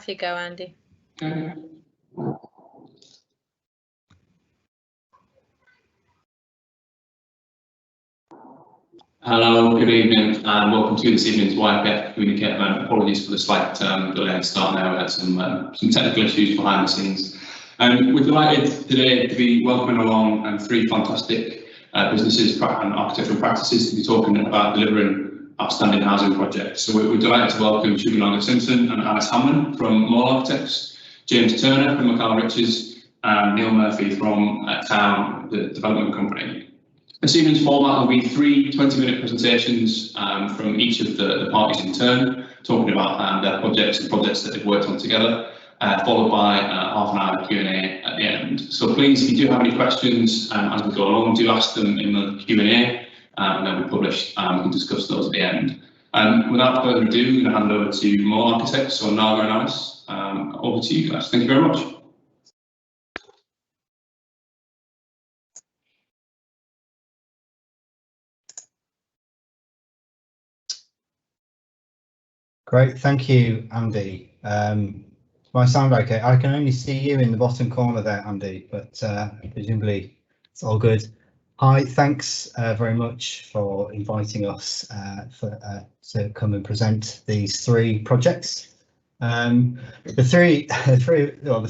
Off you go, Andy. Okay. Hello, good evening, and welcome to this evening's YAPF Communicate event. Apologies for the slight delay at start now. We had some technical issues behind the scenes. We're delighted today to be welcoming along three fantastic businesses and architectural practices to be talking about delivering outstanding housing projects. So we're delighted to welcome Shubenanga Simpson and Alice Hamlin from Mall Architects, James Turner from Mikhail Riches, and Neil Murphy from Town, the development company. This evening's format will be three 20-minute presentations from each of the parties in turn, talking about their projects and projects that they've worked on together, followed by half an hour Q&A at the end. So please, if you do have any questions as we go along, do ask them in the Q&A, and then we publish and we can discuss those at the end. Without further ado, I'm going to hand over to Mall Architects, so Naga and Alice. Over to you guys. Thank you very much. Great, thank you, Andy. My sound okay? I can only see you in the bottom corner there, Andy, but presumably it's all good. Hi, thanks very much for inviting us to come and present these three projects. The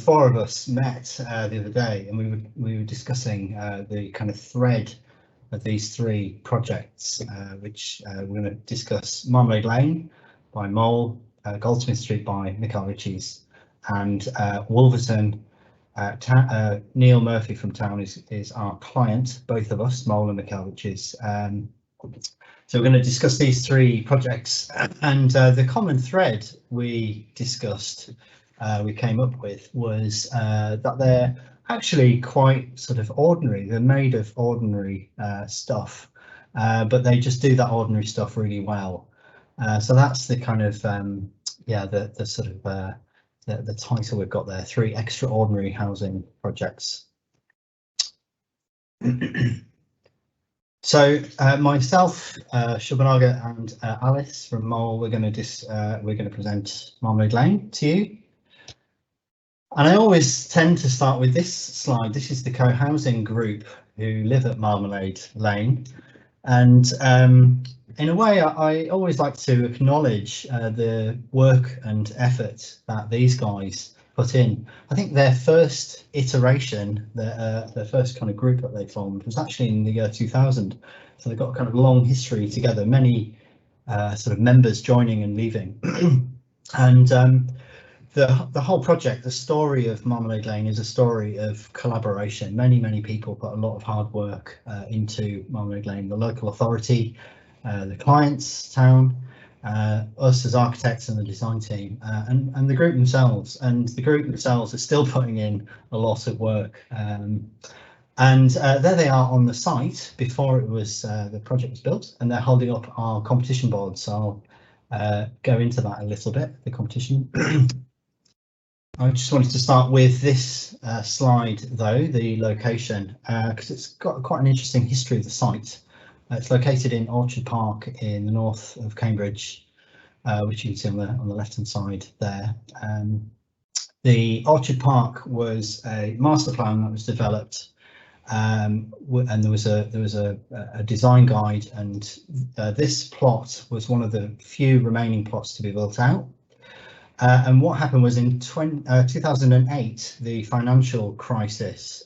four of us met the other day, and we were discussing the kind of thread of these three projects, which we're going to discuss: Marmalade Lane by Mole, Goldsmiths Street by Mikhail Riches, and Wolverton. Neil Murphy from Town is our client, both of us, Mole and Mikhail Riches. So we're going to discuss these three projects, and the common thread we discussed, we came up with, was that they're actually quite sort of ordinary. They're made of ordinary stuff, but they just do that ordinary stuff really well. So that's the kind of the sort of the title we've got there: three extraordinary housing projects. So myself, Shubenanga, and Alice from Mole, we're going to present Marmalade Lane to you. And I always tend to start with this slide. This is the co-housing group who live at Marmalade Lane. And in a way, I always like to acknowledge the work and effort that these guys put in. I think their first iteration, their first kind of group that they formed, was actually in the year 2000. So they've got a kind of long history together, many sort of members joining and leaving. And the whole project, the story of Marmalade Lane, is a story of collaboration. Many people put a lot of hard work into Marmalade Lane. The local authority, the clients, Town, us as architects and the design team, and the group themselves. And the group themselves are still putting in a lot of work. And there they are on the site before it was the project was built, and they're holding up our competition board. So I'll go into that a little bit, the competition. I just wanted to start with this slide, though, the location, because it's got quite an interesting history of the site. It's located in Orchard Park in the north of Cambridge, which you can see on the left-hand side there. The Orchard Park was a master plan that was developed, and there was a design guide, and this plot was one of the few remaining plots to be built out. And what happened was in 2008, the financial crisis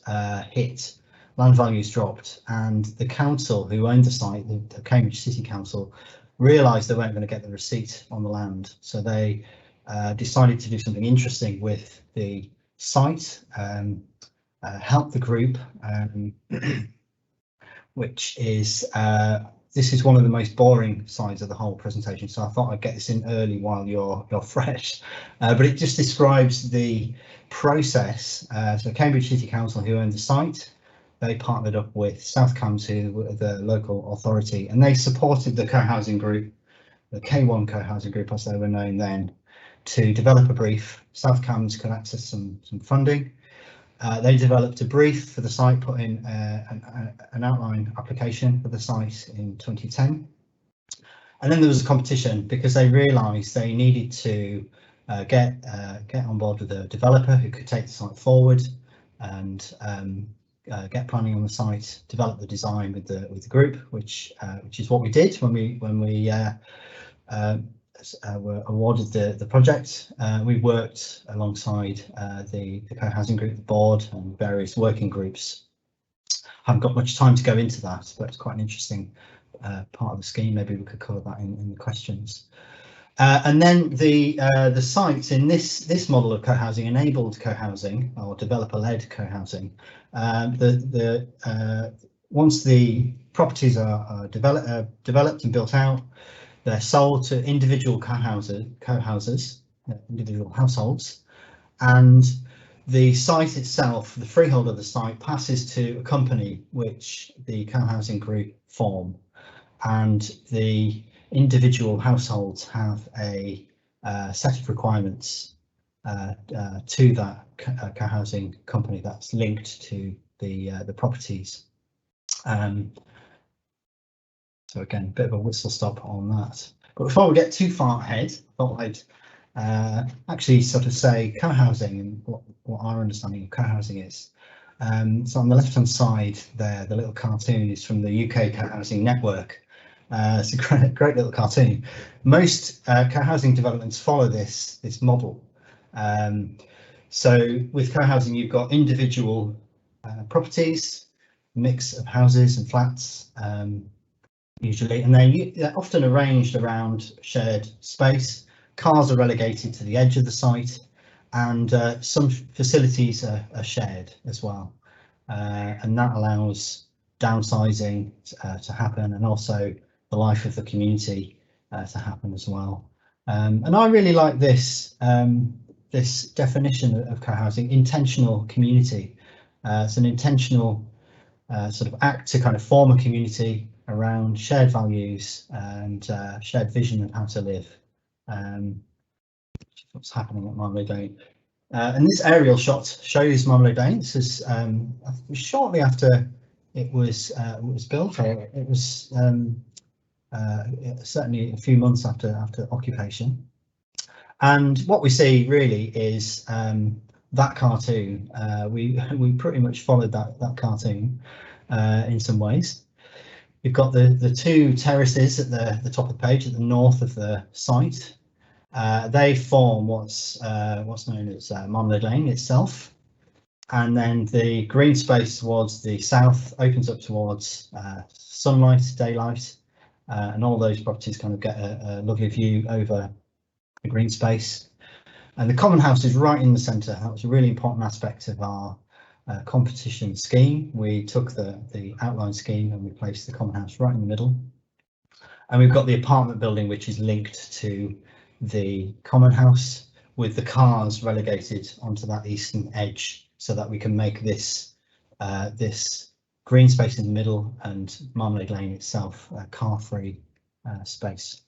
hit. Land values dropped, and the council who owned the site, the Cambridge City Council, realised they weren't going to get the receipt on the land. So they decided to do something interesting with the site, help the group, which is this is one of the most boring sides of the whole presentation, so I thought I'd get this in early while you're fresh. But it just describes the process. So Cambridge City Council, who owned the site, they partnered up with South Cambs, who were the local authority, and they supported the co-housing group, the K1 co-housing group as they were known then, to develop a brief. South Cambs could access some funding. They developed a brief for the site, put in an outline application for the site in 2010. And then there was a competition because they realised they needed to get on board with a developer who could take the site forward and get planning on the site, develop the design with the group, which is what we did when we were awarded the project. We worked alongside the co-housing group, the board, and various working groups. Haven't got much time to go into that, but it's quite an interesting part of the scheme. Maybe we could cover that in the questions. And then the sites in this model of co-housing, enabled co-housing or developer-led co-housing, once the properties are developed and built out, they're sold to individual individual households, and the site itself, the freehold of the site, passes to a company which the co-housing group form, and the individual households have a set of requirements to that co-housing company that's linked to the properties. So again, a bit of a whistle stop on that. But before we get too far ahead, I thought I'd actually sort of say co-housing and what our understanding of co-housing is. So on the left-hand side there, the little cartoon is from the UK Co-housing Network. It's a great little cartoon. Most co-housing developments follow this model. So with co-housing, you've got individual properties, mix of houses and flats, usually, and they're often arranged around shared space. Cars are relegated to the edge of the site, and some facilities are shared as well, and that allows downsizing to happen, and also the life of the community to happen as well. And I really like this this definition of co-housing: intentional community. It's an intentional sort of act to kind of form a community around shared values and shared vision of how to live. What's happening at Marmalade Lane. And this aerial shot shows Marmalade Lane. This is shortly after it was built, or it was certainly a few months after occupation. And what we see really is that cartoon. We pretty much followed that cartoon in some ways. You've got the two terraces at the top of the page at the north of the site. They form what's known as Marmalade Lane itself, and then the green space towards the south opens up towards sunlight, daylight, and all those properties kind of get a lovely view over the green space. And the common house is right in the centre. That was a really important aspect of our competition scheme. We took the outline scheme and we placed the common house right in the middle. And we've got the apartment building which is linked to the common house, with the cars relegated onto that eastern edge, so that we can make this this green space in the middle and Marmalade Lane itself a car-free space.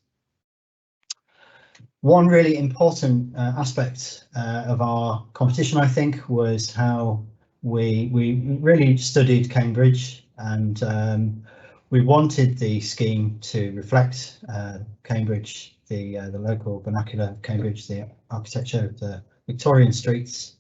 One really important aspect of our competition, I think, was how we really studied Cambridge, and we wanted the scheme to reflect Cambridge, the local vernacular of Cambridge, the architecture of the Victorian streets.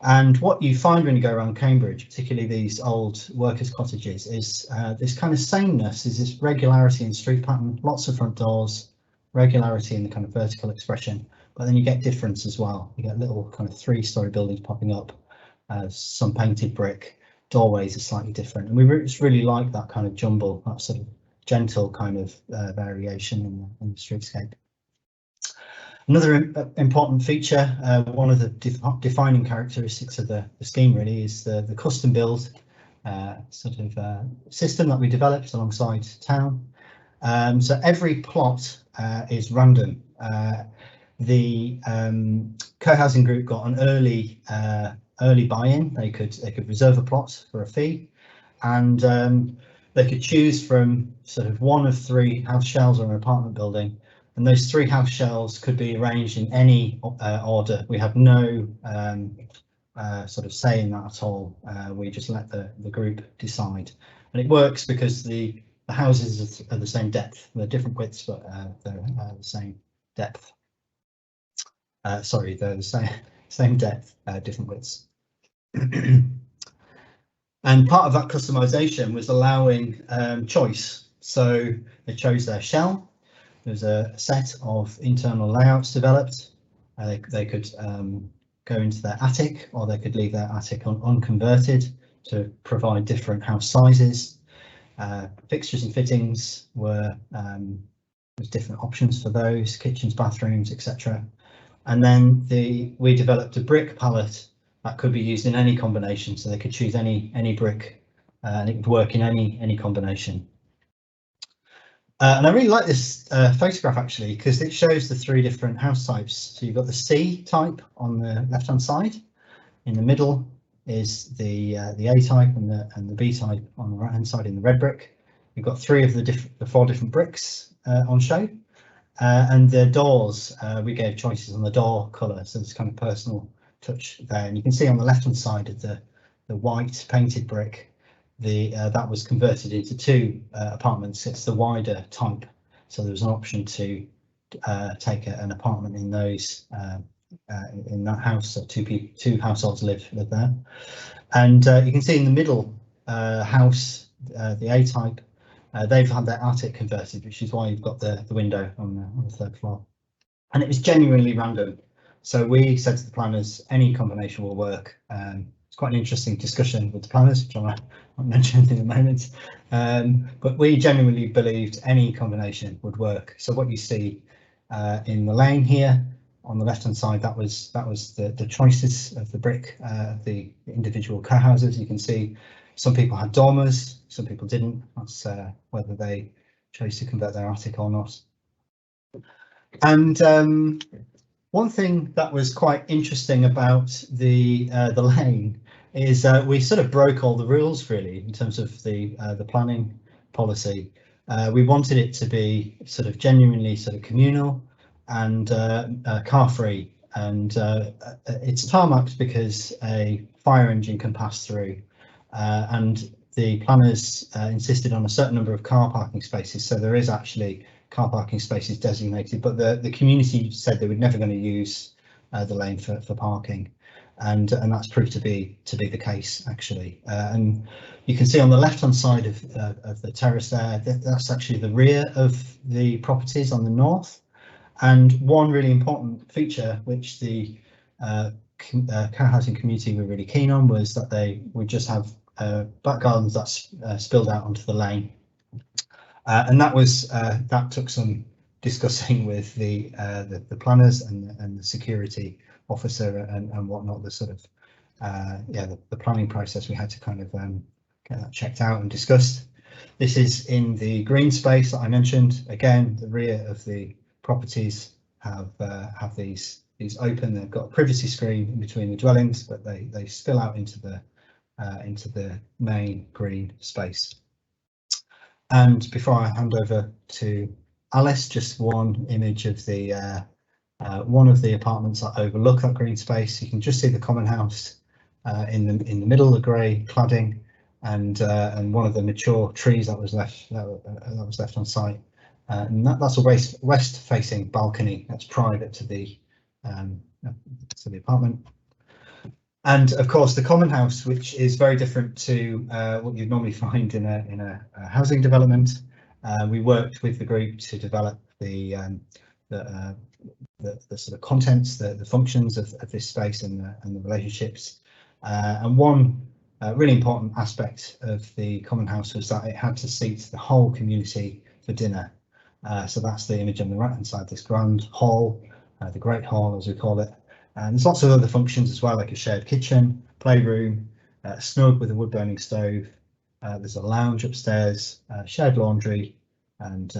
And what you find when you go around Cambridge, particularly these old workers' cottages, is this kind of sameness, is this regularity in street pattern, lots of front doors, regularity in the kind of vertical expression, but then you get difference as well. You get little kind of three-storey buildings popping up, some painted brick, doorways are slightly different, and we just really like that kind of jumble, that sort of gentle kind of variation in the streetscape. Another important feature, one of the defining characteristics of the scheme really, is the custom build sort of system that we developed alongside town. So every plot is random. The co-housing group got an early buy-in. They could reserve a plot for a fee, and they could choose from sort of one of three house shells or an apartment building, and those three house shells could be arranged in any order. We have no sort of say in that at all. We just let the group decide, and it works because the houses are the same depth. They're different widths, but they're the same depth. sorry, they're the same depth, different widths. And part of that customization was allowing choice. So they chose their shell. There's a set of internal layouts developed. They could go into their attic, or they could leave their attic unconverted to provide different house sizes. Fixtures and fittings were there's different options for those, kitchens, bathrooms, etc. And then we developed a brick palette that could be used in any combination, so they could choose any brick and it would work in any combination. And I really like this photograph actually, because it shows the 3 different house types. So you've got the C type on the left hand side, in the middle is the A type and the B type on the right hand side in the red brick. You've got 3 of the 4 different bricks on show, and the doors, we gave choices on the door colour, so there's kind of personal touch there. And you can see on the left hand side of the white painted brick, that was converted into 2 apartments. It's the wider type, so there was an option to take an apartment in those in that house, so 2 households live there. And you can see in the middle house, the A type, they've had their attic converted, which is why you've got the window on the 3rd floor. And it was genuinely random, so we said to the planners any combination will work. It's quite an interesting discussion with the planners, which I won't mention in a moment, but we genuinely believed any combination would work. So what you see in the lane here on the left hand side, that was the choices of the brick, the individual co-houses. You can see some people had dormers, some people didn't. That's whether they chose to convert their attic or not. And one thing that was quite interesting about the lane is we sort of broke all the rules really in terms of the planning policy. We wanted it to be sort of genuinely sort of communal and car free, and it's tarmacked because a fire engine can pass through, and the planners insisted on a certain number of car parking spaces, so there is actually car parking spaces designated, but the community said they were never going to use the lane for parking, and that's proved to be the case actually. And you can see on the left hand side of the terrace there, that's actually the rear of the properties on the north. And one really important feature which the co-housing community were really keen on was that they would just have back gardens that's spilled out onto the lane. And that took some discussing with the planners and the security officer and whatnot. The sort of the planning process, we had to kind of get that checked out and discussed. This is in the green space that I mentioned. Again, the rear of the properties have these open. They've got a privacy screen in between the dwellings, but they spill out into the main green space. And before I hand over to Alice, just one image of the one of the apartments that overlook that green space. You can just see the common house in the middle, the grey cladding, and one of the mature trees that was left on site. And that's a west-facing balcony that's private to the apartment. And of course, the common house, which is very different to what you'd normally find in a housing development. We worked with the group to develop the sort of contents, the functions of this space and the relationships. And one really important aspect of the common house was that it had to seat the whole community for dinner. So that's the image on the right hand side, this grand hall, the Great Hall as we call it. And there's lots of other functions as well, like a shared kitchen, playroom, snug with a wood burning stove. There's a lounge upstairs, shared laundry and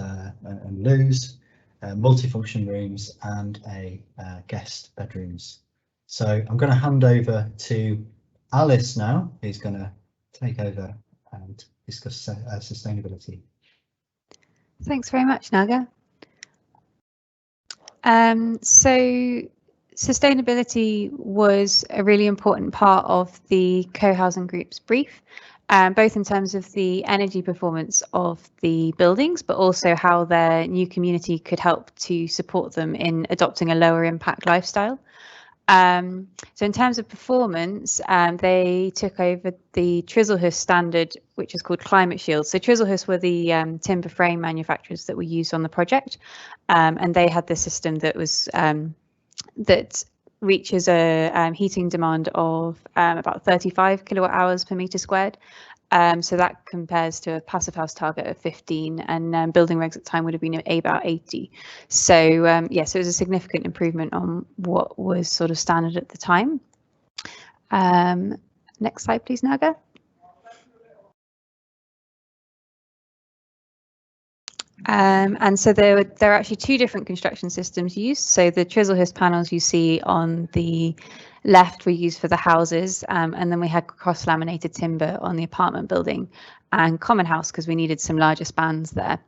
loos, multifunction rooms and a guest bedrooms. So I'm going to hand over to Alice now, who's going to take over and discuss sustainability. Thanks very much, Naga. So sustainability was a really important part of the co-housing group's brief, both in terms of the energy performance of the buildings, but also how their new community could help to support them in adopting a lower impact lifestyle. So in terms of performance, they took over the Chislehurst standard, which is called Climate Shield. So Chislehurst were the timber frame manufacturers that were used on the project, and they had this system that was that reaches a heating demand of about 35 kilowatt hours per metre squared. So that compares to a passive house target of 15, and building regs at the time would have been about 80. So yes, it was a significant improvement on what was sort of standard at the time. Next slide, please, Naga. And so there are actually two different construction systems used. So the Chislehurst panels you see on the left were used for the houses, and then we had cross-laminated timber on the apartment building and common house because we needed some larger spans there.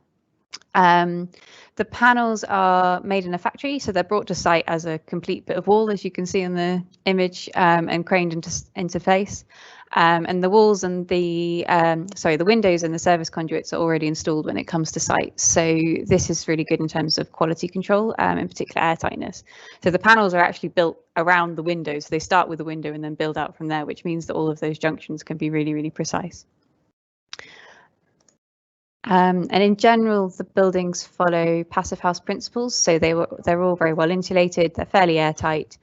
The panels are made in a factory, so they're brought to site as a complete bit of wall, as you can see in the image, and craned into place. And the walls and the windows and the service conduits are already installed when it comes to site. So this is really good in terms of quality control, in particular air tightness. So the panels are actually built around the windows. So they start with the window and then build out from there, which means that all of those junctions can be really, really precise. And in general, the buildings follow passive house principles. So they're all very well insulated. They're fairly airtight.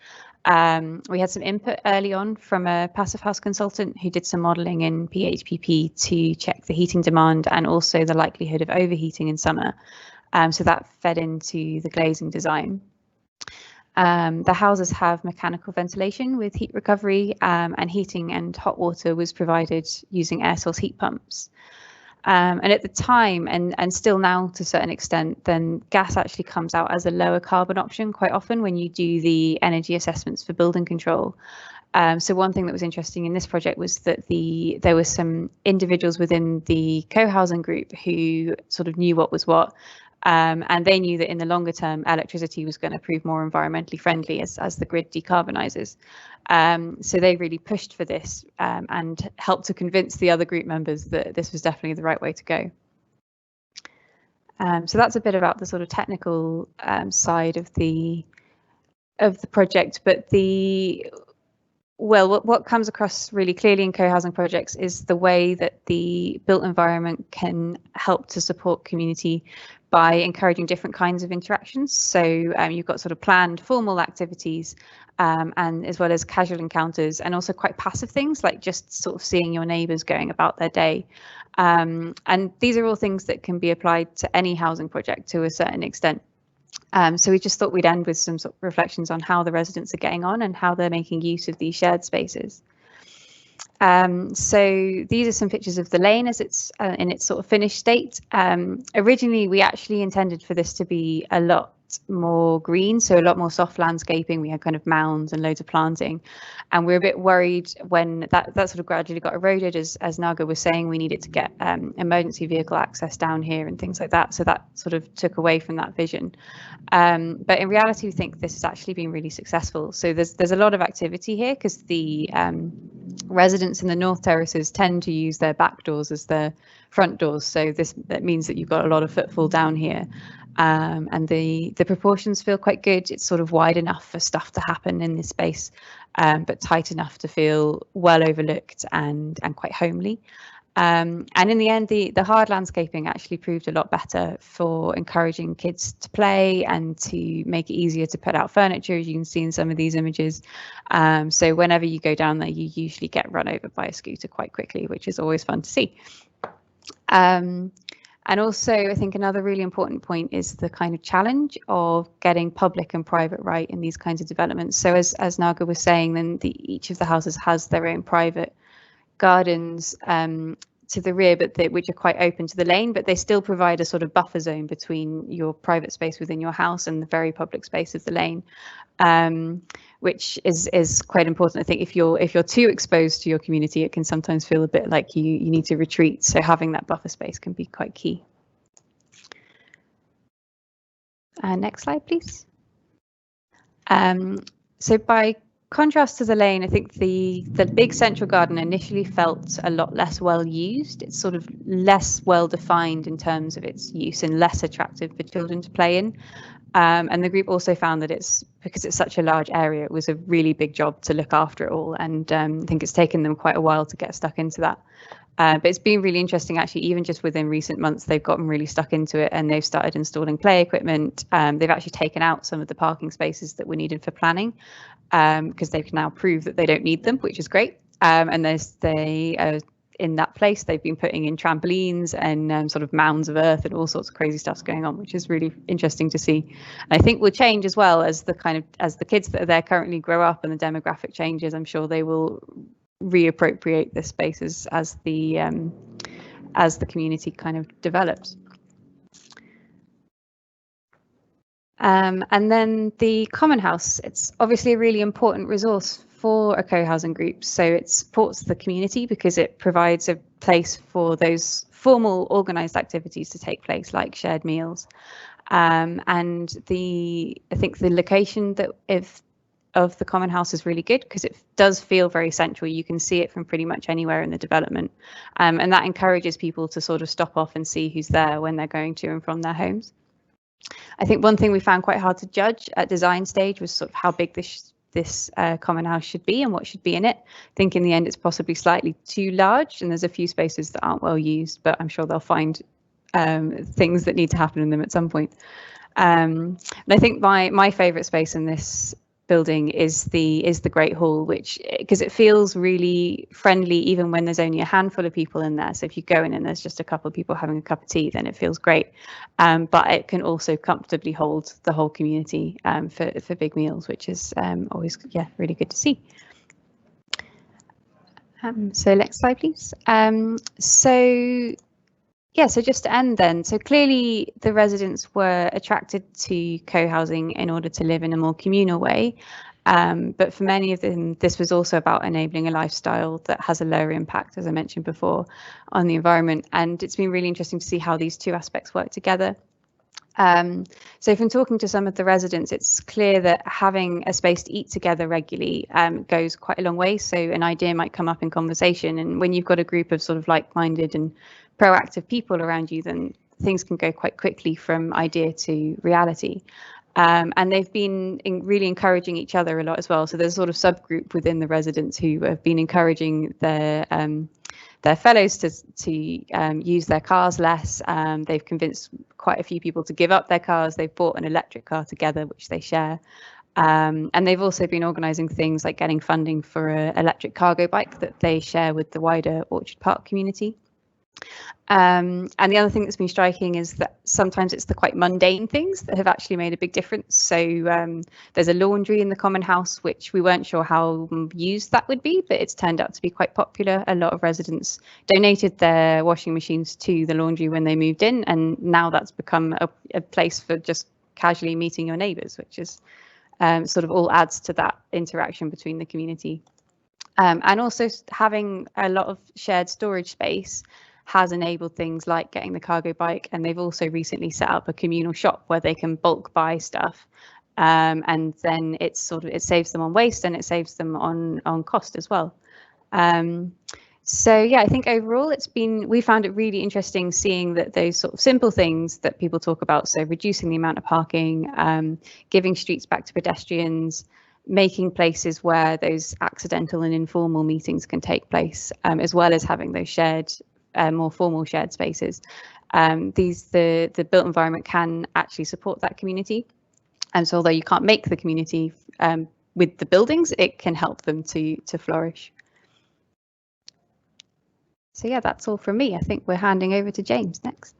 We had some input early on from a passive house consultant who did some modelling in PHPP to check the heating demand and also the likelihood of overheating in summer. So that fed into the glazing design. The houses have mechanical ventilation with heat recovery, and heating and hot water was provided using air source heat pumps. And at the time, and still now to a certain extent, then gas actually comes out as a lower carbon option quite often when you do the energy assessments for building control. So one thing that was interesting in this project was that there were some individuals within the co-housing group who sort of knew what was what. And they knew that in the longer term, electricity was going to prove more environmentally friendly as the grid decarbonises. So they really pushed for this and helped to convince the other group members that this was definitely the right way to go. So that's a bit about the sort of technical side of the project, but what comes across really clearly in co-housing projects is the way that the built environment can help to support community by encouraging different kinds of interactions. So you've got sort of planned formal activities, and as well as casual encounters, and also quite passive things like just sort of seeing your neighbours going about their day. And these are all things that can be applied to any housing project to a certain extent. So we just thought we'd end with some sort of reflections on how the residents are getting on and how they're making use of these shared spaces. So these are some pictures of the lane as it's in its sort of finished state. Originally, we actually intended for this to be a lot more green, so a lot more soft landscaping. We had kind of mounds and loads of planting, and we're a bit worried when that sort of gradually got eroded. As Naga was saying, we needed to get emergency vehicle access down here and things like that, so that sort of took away from that vision. But in reality, we think this has actually been really successful. So there's a lot of activity here because the residents in the North Terraces tend to use their back doors as their front doors, so that means that you've got a lot of footfall down here. And the proportions feel quite good. It's sort of wide enough for stuff to happen in this space, but tight enough to feel well overlooked and quite homely. And in the end, the hard landscaping actually proved a lot better for encouraging kids to play and to make it easier to put out furniture, as you can see in some of these images. So whenever you go down there, you usually get run over by a scooter quite quickly, which is always fun to see. And also, I think another really important point is the kind of challenge of getting public and private right in these kinds of developments. So as Naga was saying, then each of the houses has their own private gardens to the rear, but which are quite open to the lane, but they still provide a sort of buffer zone between your private space within your house and the very public space of the lane, which is quite important. I think if you're too exposed to your community, it can sometimes feel a bit like you need to retreat. So having that buffer space can be quite key. Next slide, please. So by contrast to the lane, I think the big central garden initially felt a lot less well used. It's sort of less well defined in terms of its use and less attractive for children to play in. And the group also found that because it's such a large area, it was a really big job to look after it all. And I think it's taken them quite a while to get stuck into that. But it's been really interesting, actually, even just within recent months, they've gotten really stuck into it and they've started installing play equipment. They've actually taken out some of the parking spaces that were needed for planning because they can now prove that they don't need them, which is great. And in that place, they've been putting in trampolines and sort of mounds of earth and all sorts of crazy stuff's going on, which is really interesting to see. And I think will change as well as the kids that are there currently grow up and the demographic changes. I'm sure they will reappropriate the spaces as the community kind of develops. And then the common house, it's obviously a really important resource for a co-housing group. So it supports the community because it provides a place for those formal organised activities to take place, like shared meals. And I think the location of the common house is really good because it does feel very central. You can see it from pretty much anywhere in the development. And that encourages people to sort of stop off and see who's there when they're going to and from their homes. I think one thing we found quite hard to judge at design stage was sort of how big this common house should be and what should be in it. I think in the end it's possibly slightly too large and there's a few spaces that aren't well used, but I'm sure they'll find things that need to happen in them at some point. And I think my favourite space in this building is the Great Hall, which because it feels really friendly even when there's only a handful of people in there. So if you go in and there's just a couple of people having a cup of tea, then it feels great. But it can also comfortably hold the whole community for big meals, which is always really good to see. So next slide, please. So just to end then, so clearly the residents were attracted to co-housing in order to live in a more communal way. But for many of them, this was also about enabling a lifestyle that has a lower impact, as I mentioned before, on the environment. And it's been really interesting to see how these two aspects work together. So from talking to some of the residents, it's clear that having a space to eat together regularly goes quite a long way. So an idea might come up in conversation, and when you've got a group of sort of like-minded and proactive people around you, then things can go quite quickly from idea to reality. And they've been really encouraging each other a lot as well. So there's a sort of subgroup within the residents who have been encouraging their fellows to use their cars less. They've convinced quite a few people to give up their cars. They've bought an electric car together, which they share. And they've also been organising things like getting funding for an electric cargo bike that they share with the wider Orchard Park community. And the other thing that's been striking is that sometimes it's the quite mundane things that have actually made a big difference. So there's a laundry in the common house, which we weren't sure how used that would be, but it's turned out to be quite popular. A lot of residents donated their washing machines to the laundry when they moved in, and now that's become a place for just casually meeting your neighbours, which is sort of all adds to that interaction between the community. And also having a lot of shared storage space has enabled things like getting the cargo bike, and they've also recently set up a communal shop where they can bulk buy stuff, and then it saves them on waste and it saves them on cost as well. So yeah, I think overall we found it really interesting seeing that those sort of simple things that people talk about, so reducing the amount of parking, giving streets back to pedestrians, making places where those accidental and informal meetings can take place, as well as having those shared more formal shared spaces. The built environment can actually support that community. And so although you can't make the community with the buildings, it can help them to flourish. So yeah, that's all from me. I think we're handing over to James next.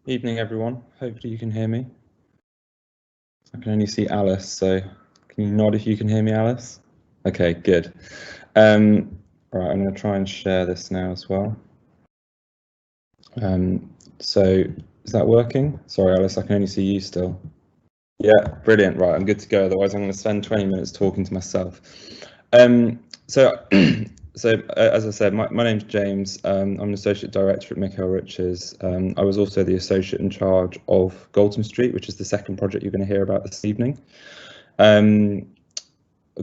Evening, everyone. Hopefully you can hear me. I can only see Alice, so can you nod if you can hear me, Alice? Okay, good. All right, I'm going to try and share this now as well. So is that working? Sorry, Alice, I can only see you still. Yeah, brilliant. Right, I'm good to go. Otherwise, I'm going to spend 20 minutes talking to myself. So as I said, my name's James. I'm an associate director at Mikhail Riches. I was also the associate in charge of Goldsmiths Street, which is the second project you're going to hear about this evening.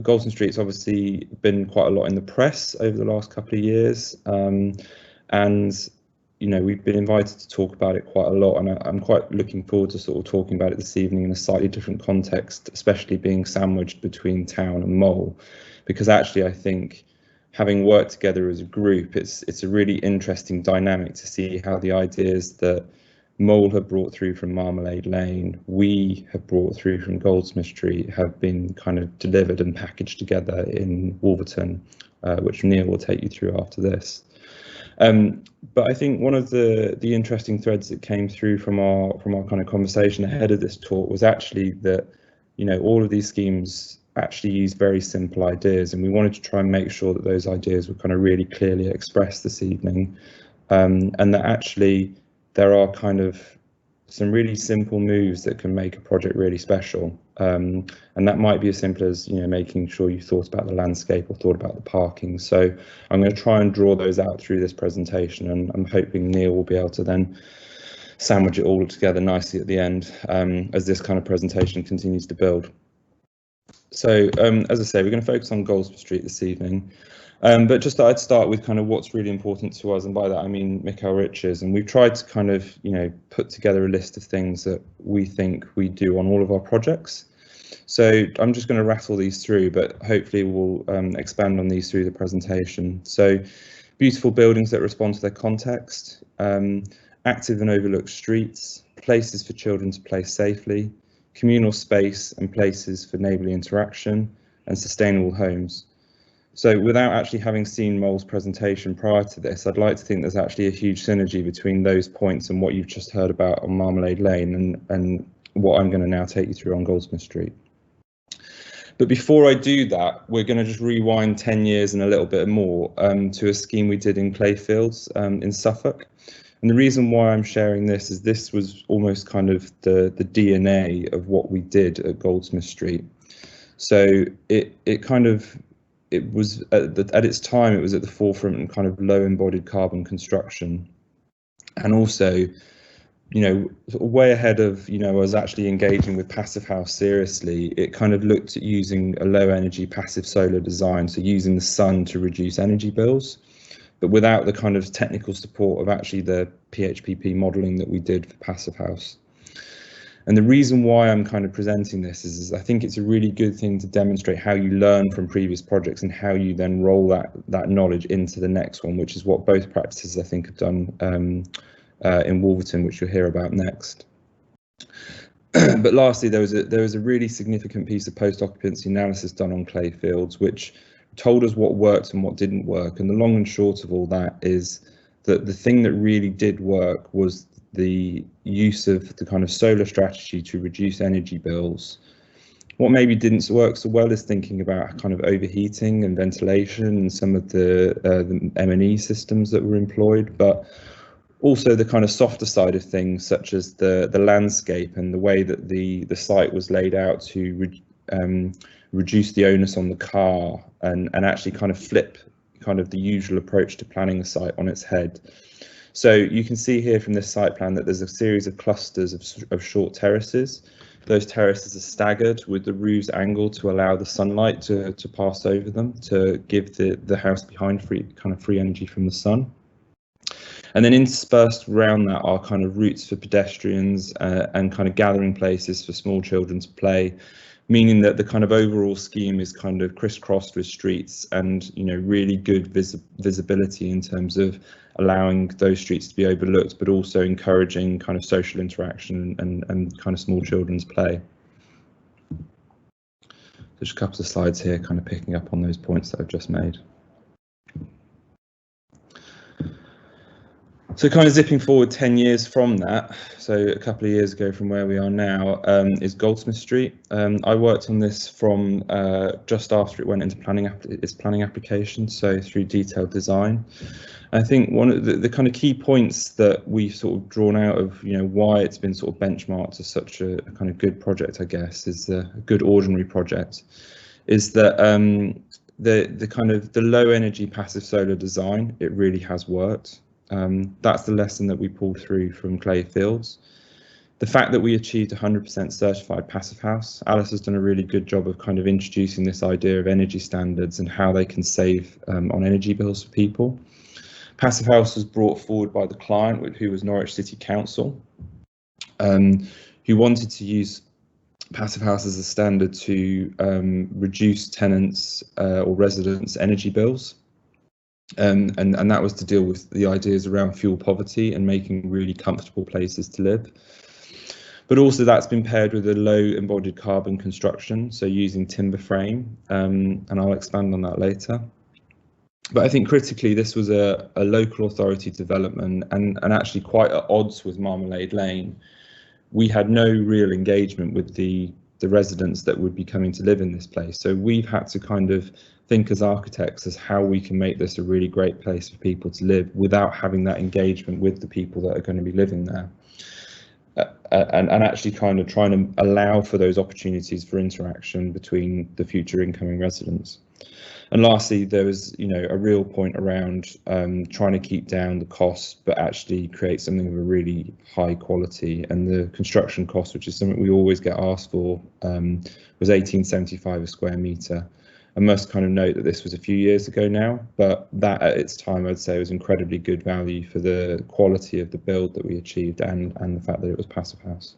Goldsmiths Street's obviously been quite a lot in the press over the last couple of years, and you know, we've been invited to talk about it quite a lot, and I'm quite looking forward to sort of talking about it this evening in a slightly different context, especially being sandwiched between town and Mole, because actually I think, having worked together as a group, it's a really interesting dynamic to see how the ideas that Mole have brought through from Marmalade Lane, we have brought through from Goldsmiths Street, have been kind of delivered and packaged together in Wolverton, which Neil will take you through after this. But I think one of the interesting threads that came through from our kind of conversation ahead of this talk was actually that, you know, all of these schemes actually use very simple ideas, and we wanted to try and make sure that those ideas were kind of really clearly expressed this evening, and that actually there are kind of some really simple moves that can make a project really special, and that might be as simple as, you know, making sure you thought about the landscape or thought about the parking. So I'm going to try and draw those out through this presentation, and I'm hoping Neil will be able to then sandwich it all together nicely at the end, as this kind of presentation continues to build. So as I say, we're going to focus on Goldsmiths Street this evening, but just thought I'd start with kind of what's really important to us, and by that I mean Mikhail Riches, and we've tried to kind of, you know, put together a list of things that we think we do on all of our projects. So I'm just going to rattle these through, but hopefully we'll expand on these through the presentation. So beautiful buildings that respond to their context, active and overlooked streets, places for children to play safely, communal space and places for neighbourly interaction, and sustainable homes. So without actually having seen Mole's presentation prior to this, I'd like to think there's actually a huge synergy between those points and what you've just heard about on Marmalade Lane and what I'm going to now take you through on Goldsmiths Street. But before I do that, we're going to just rewind 10 years and a little bit more to a scheme we did in Clayfields in Suffolk. And the reason why I'm sharing this is this was almost kind of the DNA of what we did at Goldsmiths Street. So it was at its time, it was at the forefront in kind of low embodied carbon construction, and also, you know, way ahead of, you know, us actually engaging with Passive House seriously. It kind of looked at using a low energy passive solar design, so using the sun to reduce energy bills, but without the kind of technical support of actually the PHPP modelling that we did for Passive House. And the reason why I'm kind of presenting this is I think it's a really good thing to demonstrate how you learn from previous projects and how you then roll that knowledge into the next one, which is what both practices I think have done in Wolverton, which you'll hear about next. But lastly, there was a really significant piece of post-occupancy analysis done on Clayfields, which told us what worked and what didn't work. And the long and short of all that is that the thing that really did work was the use of the kind of solar strategy to reduce energy bills. What maybe didn't work so well is thinking about kind of overheating and ventilation and some of the M&E systems that were employed, but also the kind of softer side of things, such as the landscape and the way that the site was laid out to reduce the onus on the car and actually kind of flip kind of the usual approach to planning a site on its head. So you can see here from this site plan that there's a series of clusters of short terraces. Those terraces are staggered with the roofs angled to allow the sunlight to pass over them, to give the house behind free energy from the sun. And then interspersed around that are kind of routes for pedestrians and kind of gathering places for small children to play, meaning that the kind of overall scheme is kind of crisscrossed with streets and, you know, really good visibility in terms of allowing those streets to be overlooked, but also encouraging kind of social interaction and kind of small children's play. There's a couple of slides here kind of picking up on those points that I've just made. So kind of zipping forward 10 years from that, so a couple of years ago from where we are now, is Goldsmiths Street. I worked on this from just after it went into its planning application, so through detailed design. I think one of the kind of key points that we've sort of drawn out of, why it's been sort of benchmarked as such a kind of good project, I guess, is a good ordinary project, is that the kind of the low energy passive solar design, it really has worked. That's the lesson that we pulled through from Clay Fields. The fact that we achieved 100% certified passive house, Alice has done a really good job of kind of introducing this idea of energy standards and how they can save on energy bills for people. Passive house was brought forward by the client, who was Norwich City Council, who wanted to use passive house as a standard to reduce tenants or residents' energy bills. And that was to deal with the ideas around fuel poverty and making really comfortable places to live. But also that's been paired with a low embodied carbon construction, so using timber frame, and I'll expand on that later. But I think critically, this was a local authority development and actually quite at odds with Marmalade Lane. We had no real engagement with the residents that would be coming to live in this place. So we've had to kind of think as architects as how we can make this a really great place for people to live without having that engagement with the people that are going to be living there. And actually kind of trying to allow for those opportunities for interaction between the future incoming residents. And lastly, there was, a real point around trying to keep down the costs, but actually create something of a really high quality. And the construction cost, which is something we always get asked for, was £18.75 a square metre. I must kind of note that this was a few years ago now, but that at its time, I'd say was incredibly good value for the quality of the build that we achieved and the fact that it was passive house.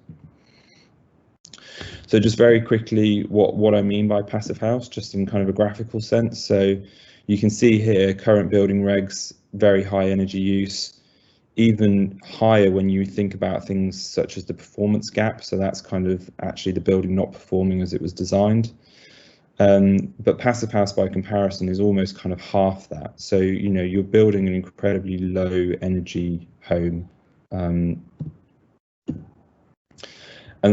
So just very quickly, what I mean by passive house, just in kind of a graphical sense. So you can see here, current building regs, very high energy use, even higher when you think about things such as the performance gap. So that's kind of actually the building not performing as it was designed. But passive house by comparison is almost kind of half that. So, you're building an incredibly low energy home. And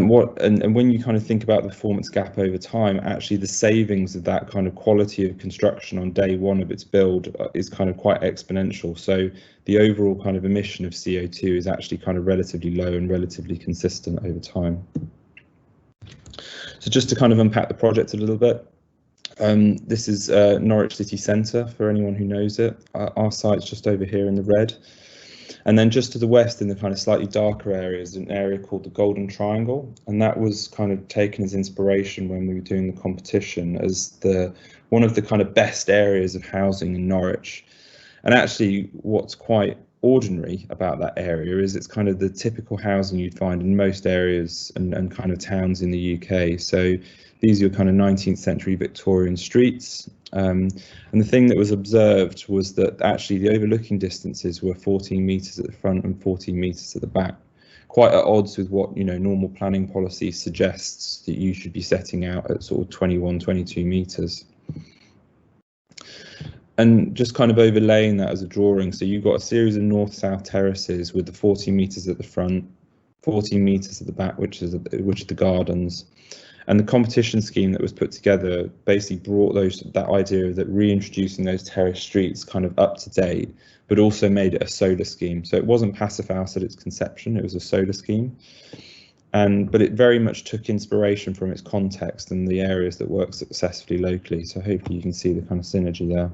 when you kind of think about the performance gap over time, actually the savings of that kind of quality of construction on day one of its build is kind of quite exponential. So the overall kind of emission of CO2 is actually kind of relatively low and relatively consistent over time. So just to kind of unpack the project a little bit. This is Norwich City Centre, for anyone who knows it. Our site's just over here in the red. And then just to the west in the kind of slightly darker area is an area called the Golden Triangle. And that was kind of taken as inspiration when we were doing the competition as one of the kind of best areas of housing in Norwich. And actually what's quite ordinary about that area is it's kind of the typical housing you'd find in most areas and kind of towns in the UK. So these are your kind of 19th century Victorian streets. And the thing that was observed was that actually the overlooking distances were 14 metres at the front and 14 metres at the back, quite at odds with what normal planning policy suggests that you should be setting out at sort of 21, 22 metres. And just kind of overlaying that as a drawing, so you've got a series of north-south terraces with the 14 metres at the front, 14 metres at the back, which are the gardens. And the competition scheme that was put together basically brought that idea of that reintroducing those terrace streets kind of up to date, but also made it a solar scheme. So it wasn't passive house at its conception, it was a solar scheme. But it very much took inspiration from its context and the areas that work successfully locally. So hopefully you can see the kind of synergy there.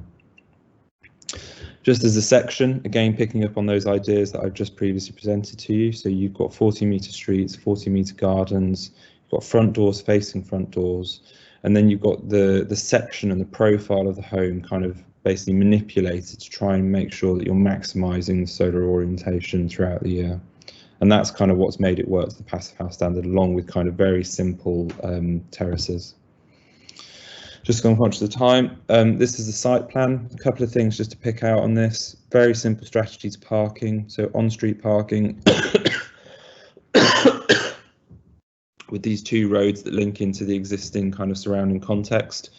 Just as a section, again, picking up on those ideas that I've just previously presented to you. So you've got 40-metre streets, 40-metre gardens, got front doors facing front doors, and then you've got the section and the profile of the home kind of basically manipulated to try and make sure that you're maximizing the solar orientation throughout the year. And that's kind of what's made it work to the passive house standard, along with kind of very simple terraces. Just going conscious of the time, this is the site plan. A couple of things just to pick out on this. Very simple strategy to parking, so on-street parking. With these two roads that link into the existing kind of surrounding context.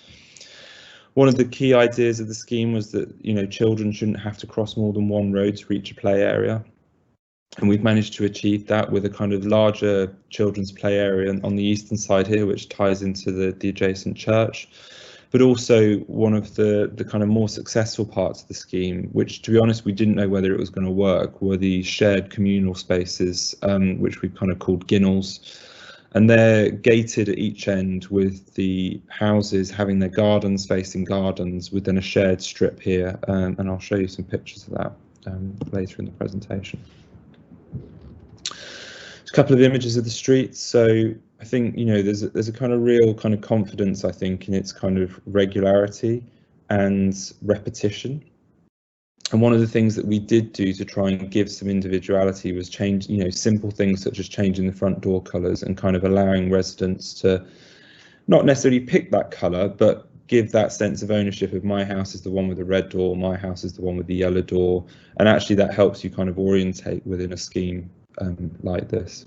One of the key ideas of the scheme was that children shouldn't have to cross more than one road to reach a play area, and we've managed to achieve that with a kind of larger children's play area on the eastern side here, which ties into the adjacent church. but also one of the kind of more successful parts of the scheme, which to be honest we didn't know whether it was going to work, were the shared communal spaces, which we've kind of called ginnels. And they're gated at each end with the houses having their gardens facing gardens within a shared strip here, and I'll show you some pictures of that later in the presentation. There's a couple of images of the streets. So I think, you know, there's a kind of real kind of confidence, I think, in its kind of regularity and repetition. And one of the things that we did do to try and give some individuality was change, you know, simple things such as changing the front door colours and kind of allowing residents to not necessarily pick that colour, but give that sense of ownership of my house is the one with the red door, my house is the one with the yellow door. And actually that helps you kind of orientate within a scheme like this.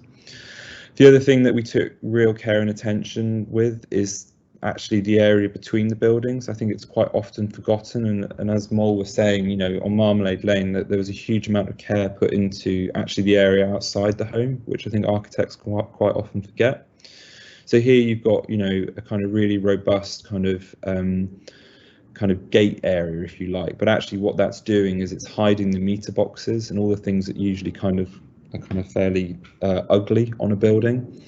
The other thing that we took real care and attention with is actually the area between the buildings. I think it's quite often forgotten, and as Mol was saying, you know, on Marmalade Lane, that there was a huge amount of care put into actually the area outside the home, which I think architects quite often forget. So here you've got, you know, a kind of really robust kind of gate area, if you like, but actually what that's doing is it's hiding the meter boxes and all the things that usually kind of are fairly ugly on a building.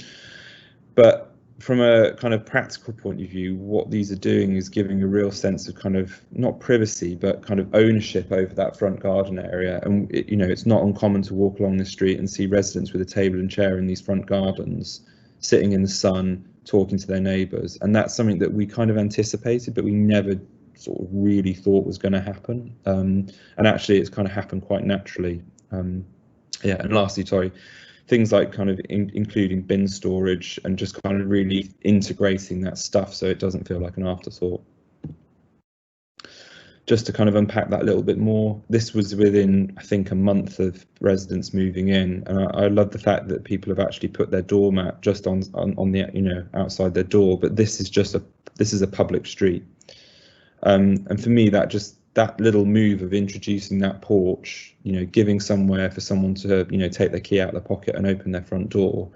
But from a kind of practical point of view, what these are doing is giving a real sense of kind of not privacy, but kind of ownership over that front garden area. And you know, it's not uncommon to walk along the street and see residents with a table and chair in these front gardens, sitting in the sun, talking to their neighbours. And that's something that we kind of anticipated, but we never sort of really thought was going to happen. And actually, it's kind of happened quite naturally. Yeah, and lastly, sorry, things like kind of including bin storage and just kind of really integrating that stuff so it doesn't feel like an afterthought. Just to kind of unpack that a little bit more, this was within, I think, a month of residents moving in, and I love the fact that people have actually put their doormat just on the, you know, outside their door, but this is a public street, and for me that little move of introducing that porch, you know, giving somewhere for someone to, you know, take their key out of their pocket and open their front door,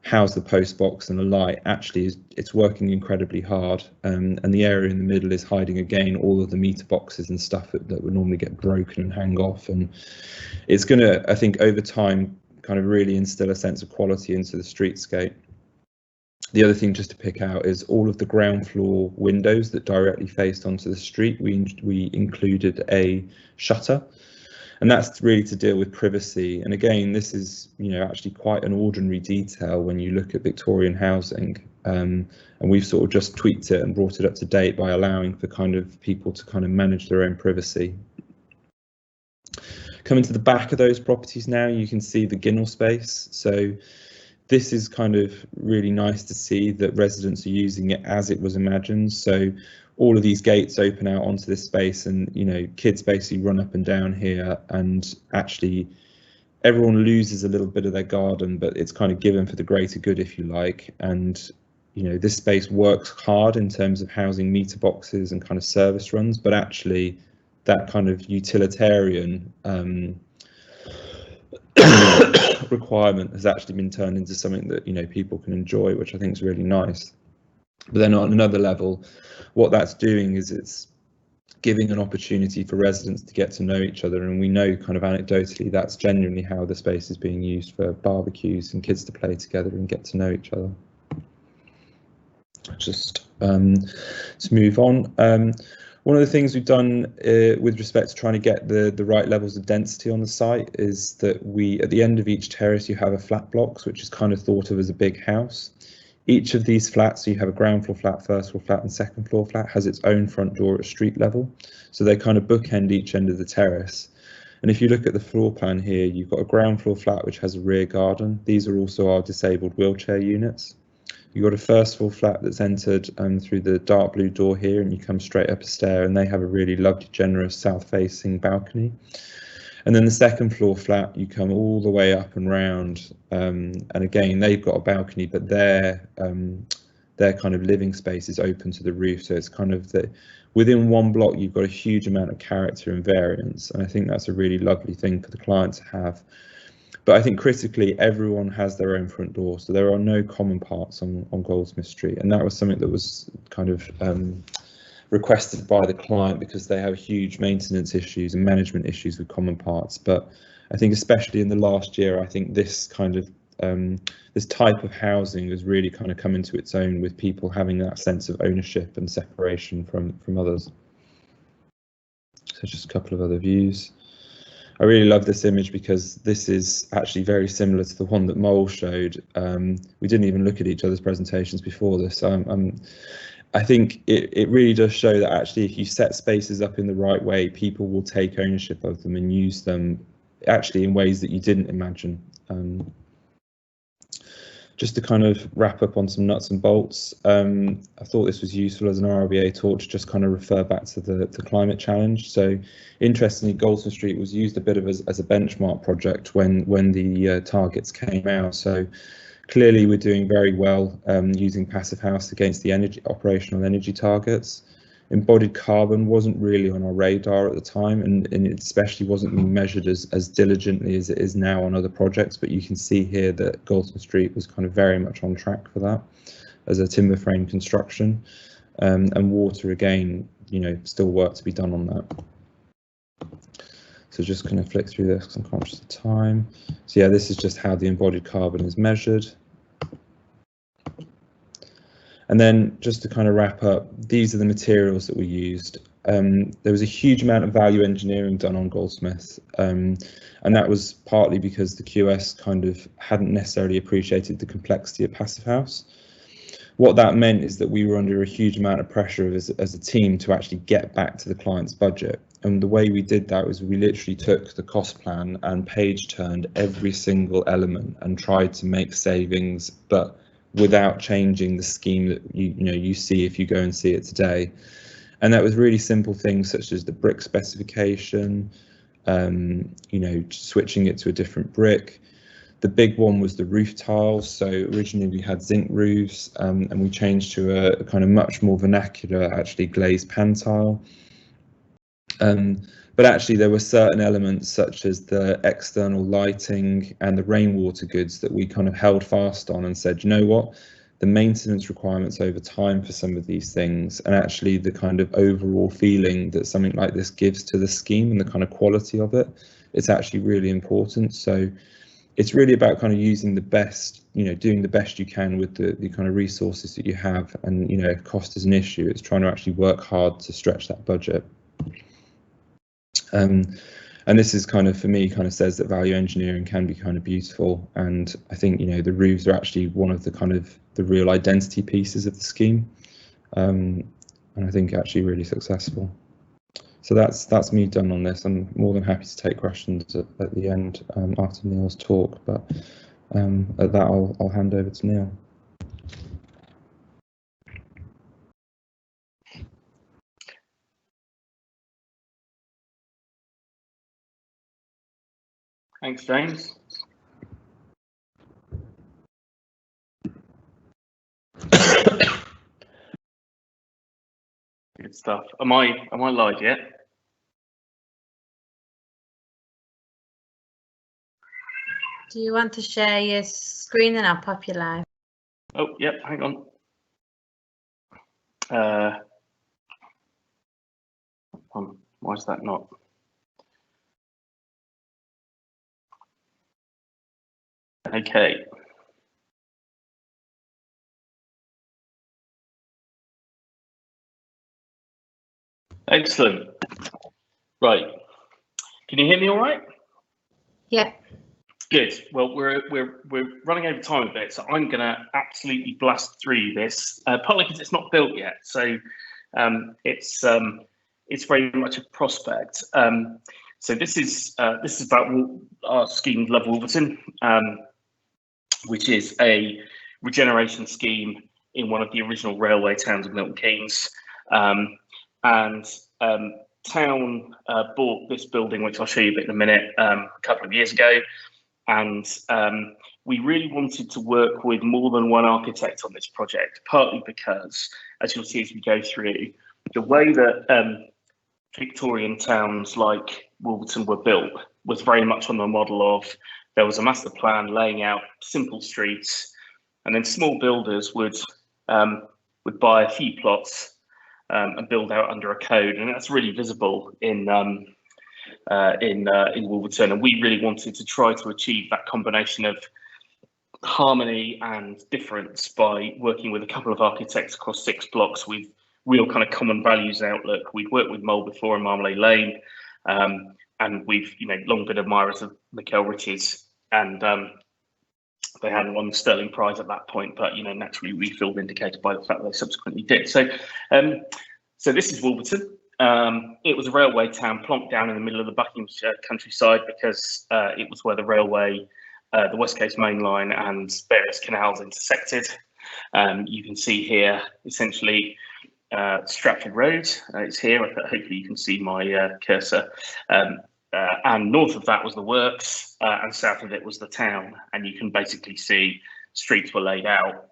house the post box and a light, actually it's working incredibly hard. And the area in the middle is hiding again all of the meter boxes and stuff that would normally get broken and hang off. And it's going to, I think, over time, kind of really instill a sense of quality into the streetscape. The other thing just to pick out is all of the ground floor windows that directly faced onto the street. We included a shutter, and that's really to deal with privacy. And again, this is, you know, actually quite an ordinary detail when you look at Victorian housing. And we've sort of just tweaked it and brought it up to date by allowing for kind of people to kind of manage their own privacy. Coming to the back of those properties now, you can see the ginnel space. So this is kind of really nice to see that residents are using it as it was imagined. So all of these gates open out onto this space, and, you know, kids basically run up and down here, and actually everyone loses a little bit of their garden, but it's kind of given for the greater good, if you like. And, you know, this space works hard in terms of housing meter boxes and kind of service runs, but actually that kind of utilitarian requirement has actually been turned into something that, you know, people can enjoy, which I think is really nice. But then on another level, what that's doing is it's giving an opportunity for residents to get to know each other, and we know kind of anecdotally that's genuinely how the space is being used for barbecues and kids to play together and get to know each other. Just to move on, one of the things we've done with respect to trying to get the right levels of density on the site is that at the end of each terrace you have a flat blocks, which is kind of thought of as a big house. Each of these flats, so you have a ground floor flat, first floor flat and second floor flat, has its own front door at street level. So they kind of bookend each end of the terrace. And if you look at the floor plan here, you've got a ground floor flat which has a rear garden. These are also our disabled wheelchair units. You've got a first floor flat that's entered through the dark blue door here, and you come straight up a stair, and they have a really lovely, generous south-facing balcony. And then the second floor flat, you come all the way up and round, and again, they've got a balcony, but their kind of living space is open to the roof. So it's kind of within one block, you've got a huge amount of character and variance, and I think that's a really lovely thing for the client to have. But I think critically, everyone has their own front door, so there are no common parts on Goldsmiths Street, and that was something that was kind of requested by the client because they have huge maintenance issues and management issues with common parts. But I think especially in the last year, I think this kind of this type of housing has really kind of come into its own, with people having that sense of ownership and separation from others. So just a couple of other views. I really love this image because this is actually very similar to the one that Mole showed. We didn't even look at each other's presentations before this. I think it really does show that actually if you set spaces up in the right way, people will take ownership of them and use them actually in ways that you didn't imagine. Just to kind of wrap up on some nuts and bolts, I thought this was useful as an RBA talk to just kind of refer back to the climate challenge. So interestingly, Goldsmiths Street was used a bit of as a benchmark project when the targets came out. So clearly we're doing very well using Passive House against the operational energy targets. Embodied carbon wasn't really on our radar at the time, and it especially wasn't being measured as diligently as it is now on other projects, but you can see here that Goldsmiths Street was kind of very much on track for that as a timber frame construction, and water, again, you know, still work to be done on that. So just going to flick through this because I'm conscious of time. So yeah, this is just how the embodied carbon is measured. And then just to kind of wrap up, these are the materials that we used. There was a huge amount of value engineering done on Goldsmiths, and that was partly because the QS kind of hadn't necessarily appreciated the complexity of Passive House. What that meant is that we were under a huge amount of pressure as a team to actually get back to the client's budget. And the way we did that was we literally took the cost plan and page turned every single element and tried to make savings, but without changing the scheme that you see if you go and see it today. And that was really simple things such as the brick specification, switching it to a different brick. The big one was the roof tiles. So originally we had zinc roofs, and we changed to a kind of much more vernacular, actually glazed pan tile. But actually there were certain elements such as the external lighting and the rainwater goods that we kind of held fast on and said, you know what, the maintenance requirements over time for some of these things, and actually the kind of overall feeling that something like this gives to the scheme and the kind of quality of it, it's actually really important. So it's really about kind of using the best, doing the best you can with the kind of resources that you have. And, if cost is an issue, it's trying to actually work hard to stretch that budget. And this is kind of, for me, kind of says that value engineering can be kind of beautiful. And I think, the roofs are actually one of the kind of the real identity pieces of the scheme. And I think actually really successful. So that's me done on this. I'm more than happy to take questions at the end after Neil's talk, but at that I'll hand over to Neil. Thanks, James. Good stuff. Am I live yet? Do you want to share your screen and I'll pop you live? Oh, yep, hang on. Why is that not? Okay. Excellent. Right. Can you hear me all right? Yeah. Good. Well, we're running over time a bit, so I'm going to absolutely blast through this. Partly because it's not built yet, so it's very much a prospect. So this is about our scheme, Love Wolverton, which is a regeneration scheme in one of the original railway towns of Milton Keynes. Town bought this building, which I'll show you a bit in a minute, a couple of years ago. And we really wanted to work with more than one architect on this project, partly because, as you'll see as we go through, the way that Victorian towns like Wolverton were built was very much on the model of there was a master plan laying out simple streets, and then small builders would buy a few plots and build out under a code, and that's really visible in Wolverton. And we really wanted to try to achieve that combination of harmony and difference by working with a couple of architects across 6 blocks with real kind of common values outlook. We've worked with Mole before in Marmalade Lane, and we've long been admirers of Mikhail Riches, and they hadn't won the Stirling Prize at that point, but naturally we feel vindicated by the fact that they subsequently did. So so this is Wolverton. It was a railway town plonked down in the middle of the Buckinghamshire countryside because it was where the railway, the West Coast Main Line and various canals intersected. You can see here essentially Stratford Road. It's here. Hopefully you can see my cursor. And north of that was the works, and south of it was the town. And you can basically see streets were laid out,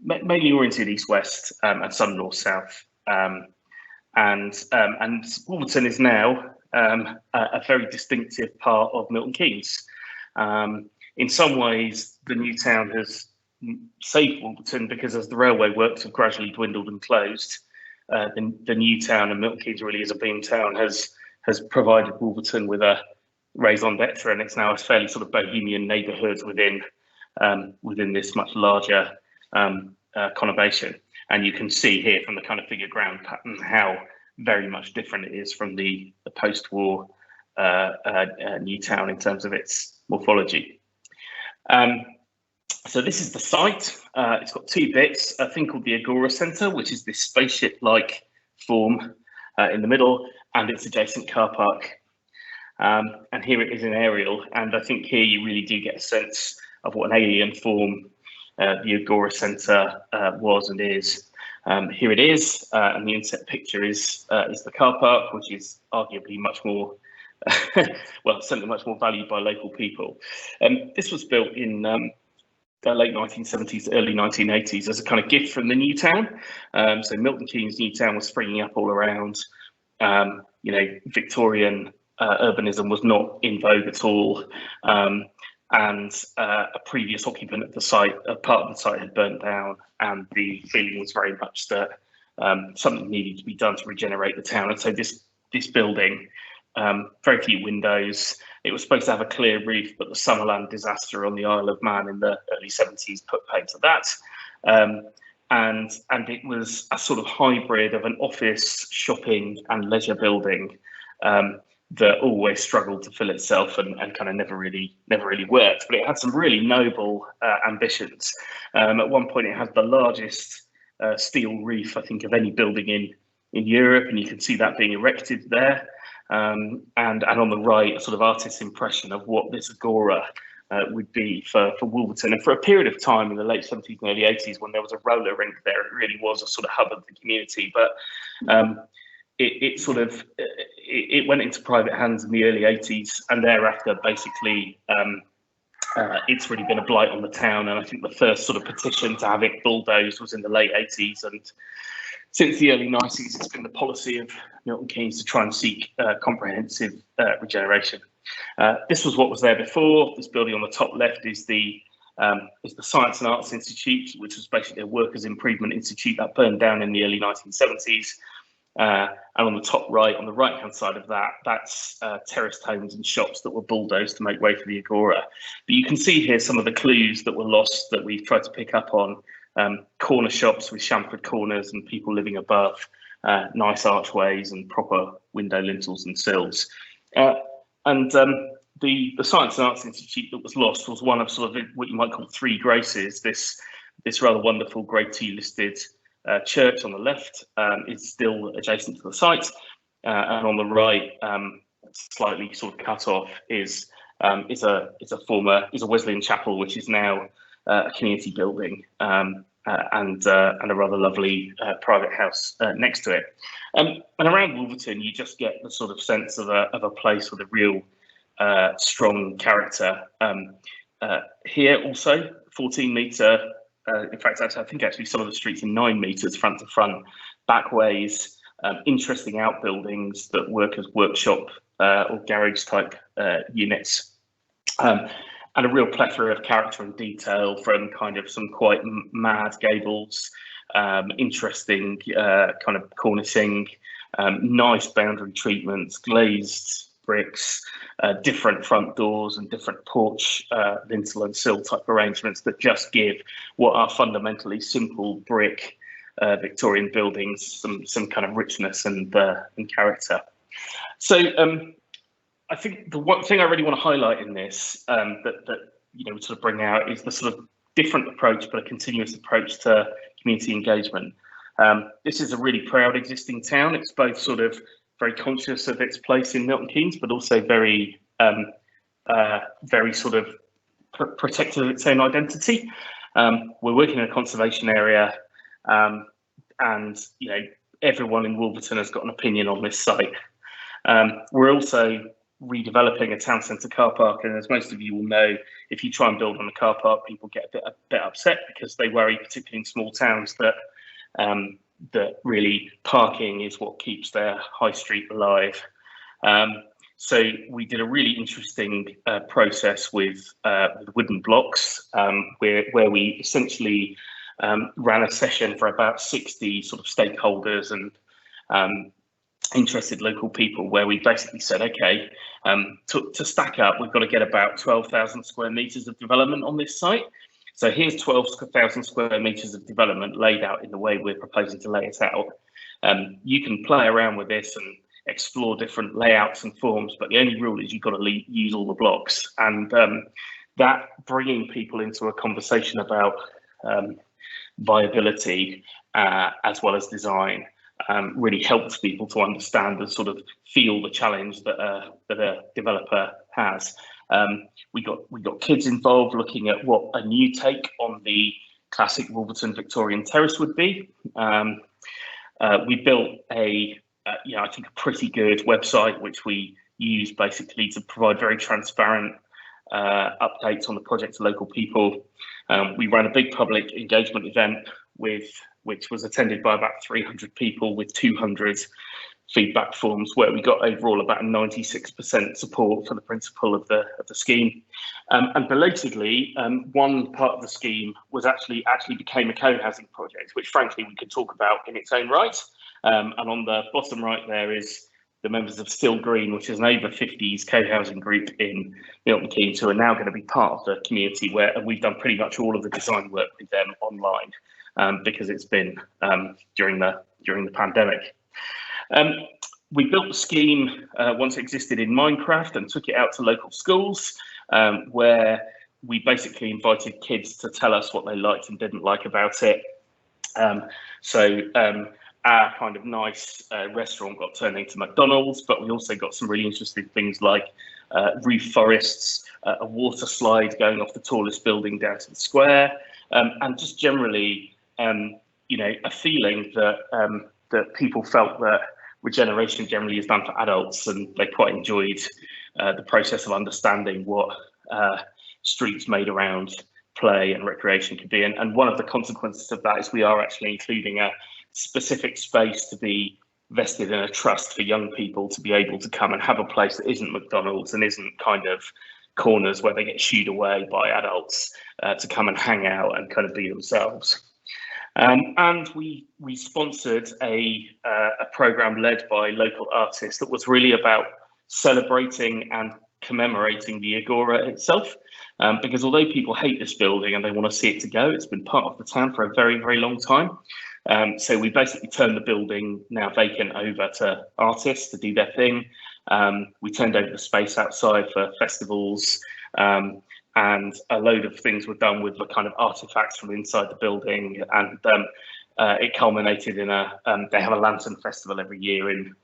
mainly oriented east-west and some north-south. And Wolverton is now a very distinctive part of Milton Keynes. In some ways, the new town has saved Wolverton because as the railway works have gradually dwindled and closed, the new town, and Milton Keynes really is a beam town, has provided Wolverton with a raison d'etre, and it's now a fairly sort of bohemian neighbourhood within this much larger conurbation. And you can see here from the kind of figure ground pattern how very much different it is from the post-war new town in terms of its morphology. So this is the site. It's got 2 bits, a thing called the Agora Centre, which is this spaceship-like form in the middle, and its adjacent car park. And here it is in aerial, and I think here you really do get a sense of what an alien form the Agora Centre was and is. Here it is, and the inset picture is the car park, which is arguably much more, well, certainly much more valued by local people. This was built in the late 1970s, early 1980s as a kind of gift from the new town. So Milton Keynes new town was springing up all around. Victorian urbanism was not in vogue at all. And a previous occupant of the site, a part of the site had burnt down, and the feeling was very much that something needed to be done to regenerate the town. And so this building, very few windows. It was supposed to have a clear roof, but the Summerland disaster on the Isle of Man in the early 70s put paid to that. And it was a sort of hybrid of an office, shopping and leisure building that always struggled to fill itself and kind of never really worked. But it had some really noble ambitions. At one point, it had the largest steel roof, I think, of any building in Europe, and you can see that being erected there. And on the right, a sort of artist's impression of what this agora would be for Wolverton. And for a period of time in the late 70s and early 80s, when there was a roller rink there, it really was a sort of hub of the community. But it went into private hands in the early 80s, and thereafter, basically, it's really been a blight on the town. And I think the first sort of petition to have it bulldozed was in the late 80s, and since the early 90s, it's been the policy of Milton Keynes to try and seek comprehensive regeneration. This was what was there before. This building on the top left is the Science and Arts Institute, which was basically a workers' improvement institute that burned down in the early 1970s. And on the top right, on the right-hand side of that, that's terraced homes and shops that were bulldozed to make way for the Agora. But you can see here some of the clues that were lost that we've tried to pick up on. Corner shops with chamfered corners and people living above, nice archways and proper window lintels and sills. And the Science and Arts Institute that was lost was one of sort of what you might call 3 graces. This rather wonderful Grade 2 listed church on the left is still adjacent to the site, and on the right, slightly sort of cut off, is a Wesleyan chapel, which is now a community building, and a rather lovely private house next to it. And around Wolverton, you just get the sort of sense of a place with a real strong character. Here also, 14 metre. In fact, I think actually some of the streets are 9 metres front to front, back ways, interesting outbuildings that work as workshop or garage type units. And a real plethora of character and detail, from kind of some quite mad gables interesting kind of cornicing, nice boundary treatments, glazed bricks, different front doors and different porch lintel and sill type arrangements that just give what are fundamentally simple brick Victorian buildings some kind of richness and character. So I think the one thing I really want to highlight in this that sort of bring out is the sort of different approach, but a continuous approach to community engagement. This is a really proud existing town. It's both sort of very conscious of its place in Milton Keynes, but also very sort of protective of its own identity. We're working in a conservation area, and everyone in Wolverton has got an opinion on this site. We're also redeveloping a town centre car park, and as most of you will know, if you try and build on a car park, people get a bit upset because they worry, particularly in small towns, that really parking is what keeps their high street alive. So we did a really interesting process with wooden blocks, where we essentially ran a session for about 60 sort of stakeholders and interested local people, where we basically said, okay, to stack up, we've got to get about 12,000 square metres of development on this site. So here's 12,000 square metres of development laid out in the way we're proposing to lay it out. You can play around with this and explore different layouts and forms, but the only rule is you've got to use all the blocks. And that bringing people into a conversation about viability as well as design really helps people to understand and sort of feel the challenge that a developer has. We got kids involved looking at what a new take on the classic Wolverton Victorian terrace would be. We built I think a pretty good website, which we use basically to provide very transparent updates on the project to local people. We ran a big public engagement event which was attended by about 300 people with 200 feedback forms, where we got overall about 96% support for the principle of the scheme. And belatedly, one part of the scheme was actually became a co-housing project, which frankly we could talk about in its own right. And on the bottom right there is the members of Still Green, which is an over 50s co-housing group in Milton Keynes, who are now going to be part of the community, and we've done pretty much all of the design work with them online, because it's been during the pandemic. We built the scheme once it existed in Minecraft and took it out to local schools, where we basically invited kids to tell us what they liked and didn't like about it. Our kind of nice restaurant got turned into McDonald's, but we also got some really interesting things like roof forests, a water slide going off the tallest building down to the square, and just generally, a feeling that people felt that regeneration generally is done for adults, and they quite enjoyed the process of understanding what streets made around play and recreation could be. And one of the consequences of that is we are actually including a specific space to be vested in a trust for young people to be able to come and have a place that isn't McDonald's and isn't kind of corners where they get shooed away by adults, to come and hang out and kind of be themselves. And we sponsored a program led by local artists that was really about celebrating and commemorating the Agora itself, because although people hate this building and they want to see it to go, it's been part of the town for a very, very long time. So we basically turned the building, now vacant, over to artists to do their thing. We turned over the space outside for festivals, and a load of things were done with the kind of artifacts from inside the building, and it culminated in they have a lantern festival every year in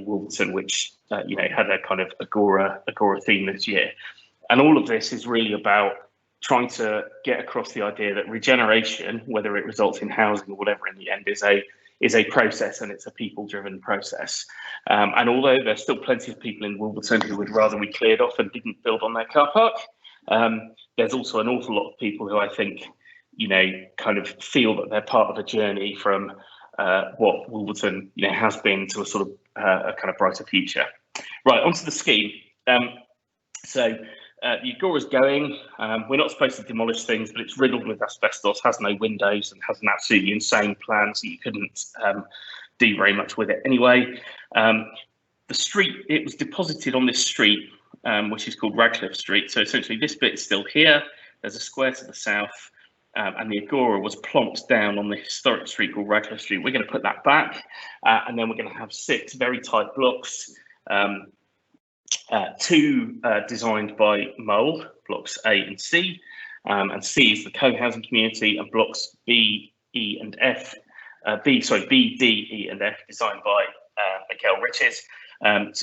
Wolverton, which had a kind of agora theme this year. And all of this is really about trying to get across the idea that regeneration, whether it results in housing or whatever in the end, is a process, and it's a people-driven process. And although there's still plenty of people in Wolverton who would rather we cleared off and didn't build on their car park, there's also an awful lot of people who I think, kind of feel that they're part of a journey from what Wolverton, has been to a sort of a kind of brighter future. Right, onto the scheme. So the Agora's going. We're not supposed to demolish things, but it's riddled with asbestos, has no windows, and has an absolutely insane plan, so you couldn't do very much with it anyway. The street, it was deposited on this street, which is called Radcliffe Street. So essentially this bit's still here. There's a square to the south, and the Agora was plonked down on the historic street called Radcliffe Street. We're going to put that back, and then we're going to have 6 very tight blocks, 2 designed by Mole, blocks A and C, and C is the co-housing community, and blocks B, D, E, and F designed by Mikhail Riches. And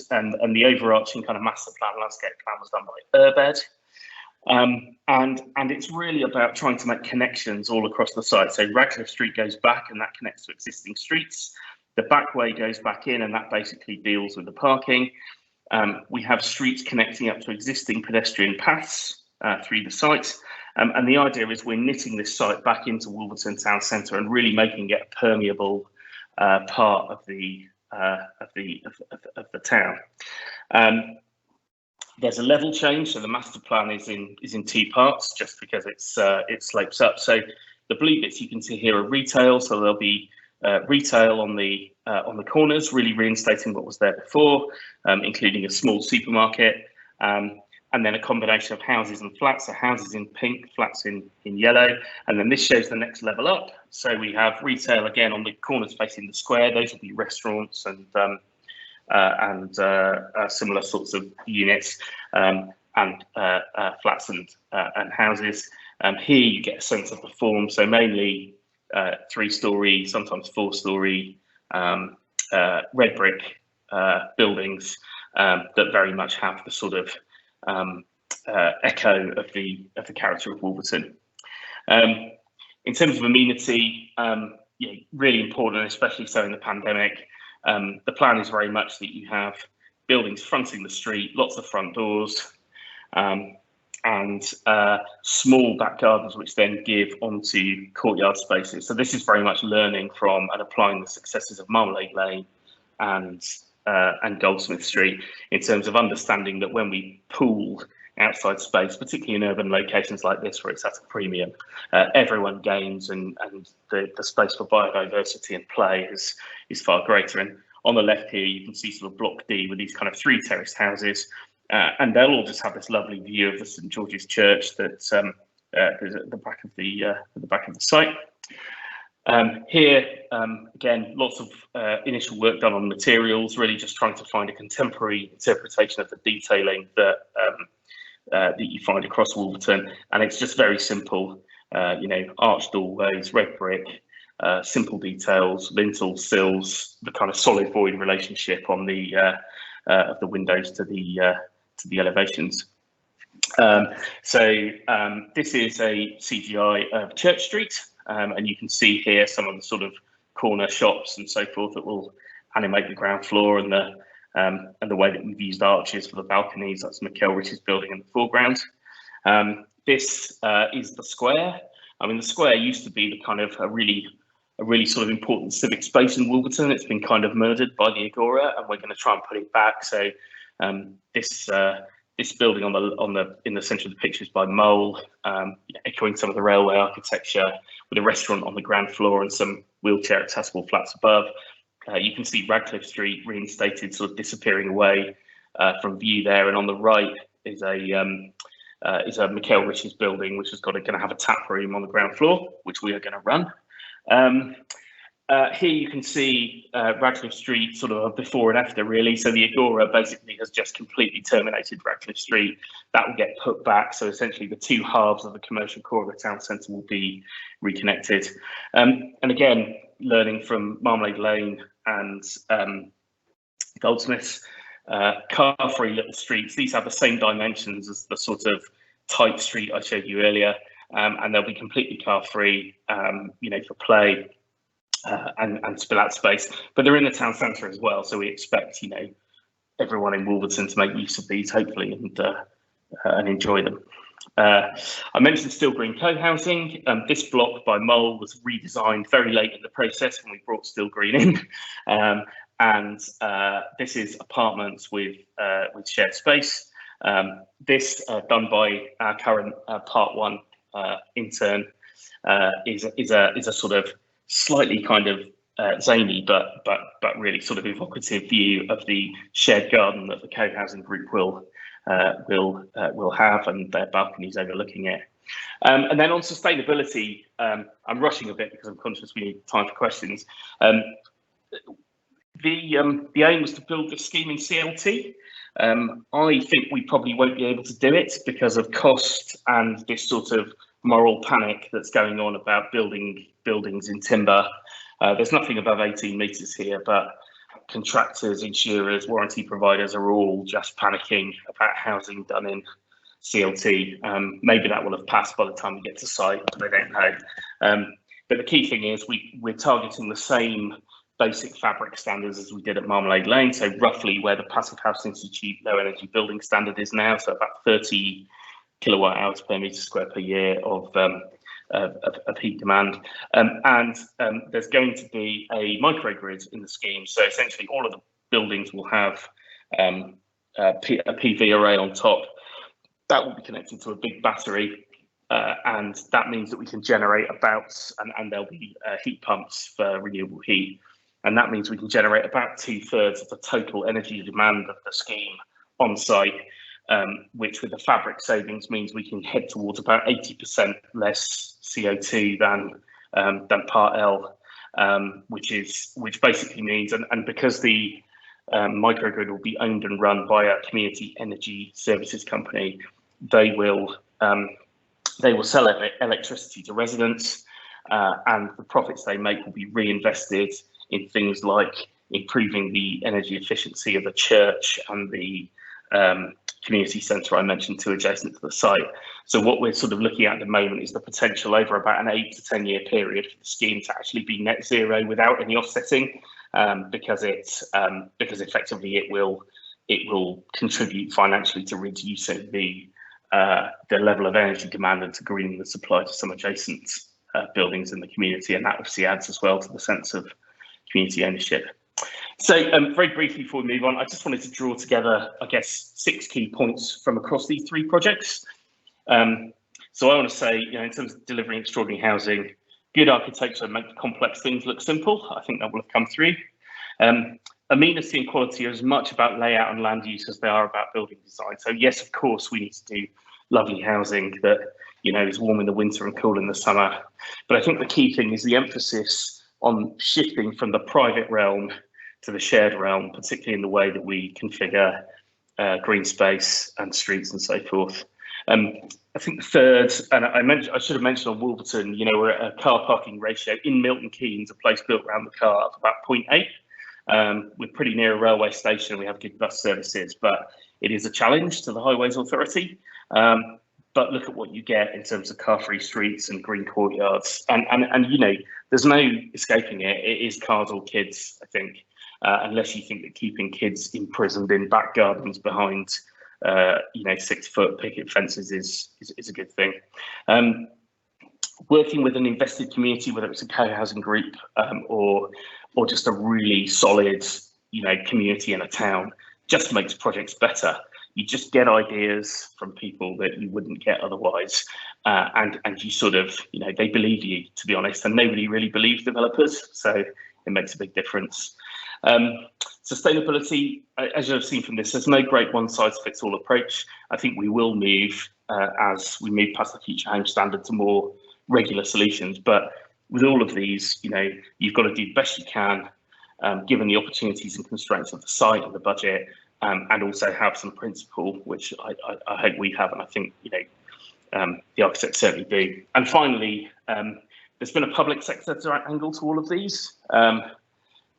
the overarching kind of master plan, landscape plan, was done by Urbed. And it's really about trying to make connections all across the site. So Radcliffe Street goes back, and that connects to existing streets. The back way goes back in, and that basically deals with the parking. We have streets connecting up to existing pedestrian paths through the site. And the idea is we're knitting this site back into Wolverton Town Centre and really making it a permeable part of the town. There's a level change, so the master plan is in 2 parts, just because it slopes up. So the blue bits you can see here are retail, so there'll be retail on the corners, really reinstating what was there before, including a small supermarket, and then a combination of houses and flats. So houses in pink, flats in yellow, and then this shows the next level up. So we have retail again on the corners facing the square. Those will be restaurants and similar sorts of units, and flats and houses. Here you get a sense of the form, so mainly 3-storey, sometimes 4-storey red brick buildings that very much have the sort of echo of the character of Wolverton. In terms of amenity, really important, especially so in the pandemic. The plan is very much that you have buildings fronting the street, lots of front doors, and small back gardens, which then give onto courtyard spaces. So this is very much learning from and applying the successes of Marmalade Lane and Goldsmiths Street, in terms of understanding that when we pool outside space, particularly in urban locations like this where it's at a premium, everyone gains, and the space for biodiversity and play is far greater. And on the left here you can see sort of block D with these kind of 3 terraced houses, and they'll all just have this lovely view of the St George's Church that's is at the back of the site. Here, again, lots of initial work done on materials, really just trying to find a contemporary interpretation of the detailing that you find across Wolverton, and it's just very simple, arched doorways, red brick, simple details, lintels, sills, the kind of solid void relationship on the of the windows to the elevations. This is a CGI of Church Street, and you can see here some of the sort of corner shops and so forth that will animate the ground floor, and the way that we've used arches for the balconies. That's Mikhail Riches building in the foreground. This is the square. I mean, the square used to be the kind of a really sort of important civic space in Wolverton. It's been kind of murdered by the Agora, and we're going to try and put it back. So this building in the centre of the picture is by Mole, echoing some of the railway architecture, with a restaurant on the ground floor and some wheelchair accessible flats above. You can see Radcliffe Street reinstated, sort of disappearing away from view there, and on the right is a Mikhail Riches building, which is going to have a tap room on the ground floor, which we are going to run. Here you can see Radcliffe Street sort of a before and after, really. So the Agora basically has just completely terminated Radcliffe Street. That will get put back. So essentially the 2 halves of the commercial core of the town centre will be reconnected. And again, learning from Marmalade Lane and Goldsmiths, car-free little streets. These have the same dimensions as the sort of tight street I showed you earlier, and they'll be completely car-free, for play and spill out space. But they're in the town centre as well, so we expect everyone in Wolverton to make use of these, hopefully, and enjoy them. I mentioned Still Green co-housing. This block by Mole was redesigned very late in the process when we brought Still Green in, and this is apartments with shared space. This done by our current Part 1 intern is a sort of slightly kind of zany but really sort of evocative view of the shared garden that the co-housing group will have, and their balconies overlooking it. And then on sustainability, I'm rushing a bit because I'm conscious we need time for questions. The aim was to build the scheme in CLT. I think we probably won't be able to do it because of cost and this sort of moral panic that's going on about building buildings in timber. There's nothing above 18 metres here, but contractors, insurers, warranty providers are all just panicking about housing done in CLT. Maybe that will have passed by the time we get to site, but I don't know. But the key thing is we're targeting the same basic fabric standards as we did at Marmalade Lane, so roughly where the Passive House Institute low energy building standard is now, so about 30 kilowatt hours per metre square per year of heat demand. And there's going to be a microgrid in the scheme, so essentially all of the buildings will have a PV array on top. That will be connected to a big battery, and that means that we can generate and there'll be heat pumps for renewable heat. And that means we can generate about 2/3 of the total energy demand of the scheme on site, which with the fabric savings means we can head towards about 80% less CO2 than Part L, which basically means, and because the microgrid will be owned and run by a community energy services company, they will sell electricity to residents, and the profits they make will be reinvested in things like improving the energy efficiency of the church and the community centre I mentioned to adjacent to the site. So what we're sort of looking at the moment is the potential over about an 8 to 10 year period for the scheme to actually be net zero without any offsetting, because effectively it will contribute financially to reducing the level of energy demand and to greening the supply to some adjacent buildings in the community, and that obviously adds as well to the sense of community ownership. So very briefly before we move on, I just wanted to draw together, I guess, 6 key points from across these 3 projects. So I want to say, in terms of delivering extraordinary housing, good architecture make complex things look simple. I think that will have come through. Amenity and quality are as much about layout and land use as they are about building design. So yes, of course, we need to do lovely housing that is warm in the winter and cool in the summer. But I think the key thing is the emphasis on shifting from the private realm to the shared realm, particularly in the way that we configure green space and streets and so forth. I think the third, and I should have mentioned on Wolverton, we're at a car parking ratio in Milton Keynes, a place built around the car, of about 0.8. We're pretty near a railway station. We have good bus services, but it is a challenge to the Highways Authority. But look at what you get in terms of car-free streets and green courtyards, and there's no escaping it. It is cars or kids, I think, unless you think that keeping kids imprisoned in back gardens behind 6-foot picket fences is a good thing. Working with an invested community, whether it's a co-housing group or just a really solid community in a town, just makes projects better. You just get ideas from people that you wouldn't get otherwise, and you sort of they believe you, to be honest, and nobody really believes developers, so it makes a big difference. Sustainability, as you've seen from this, there's no great one-size-fits-all approach. I think we will move as we move past the future home standard to more regular solutions, but with all of these, you've got to do the best you can, given the opportunities and constraints of the site and the budget, and also have some principle, which I hope we have, and I think the architects certainly do. And finally, there's been a public sector angle to all of these.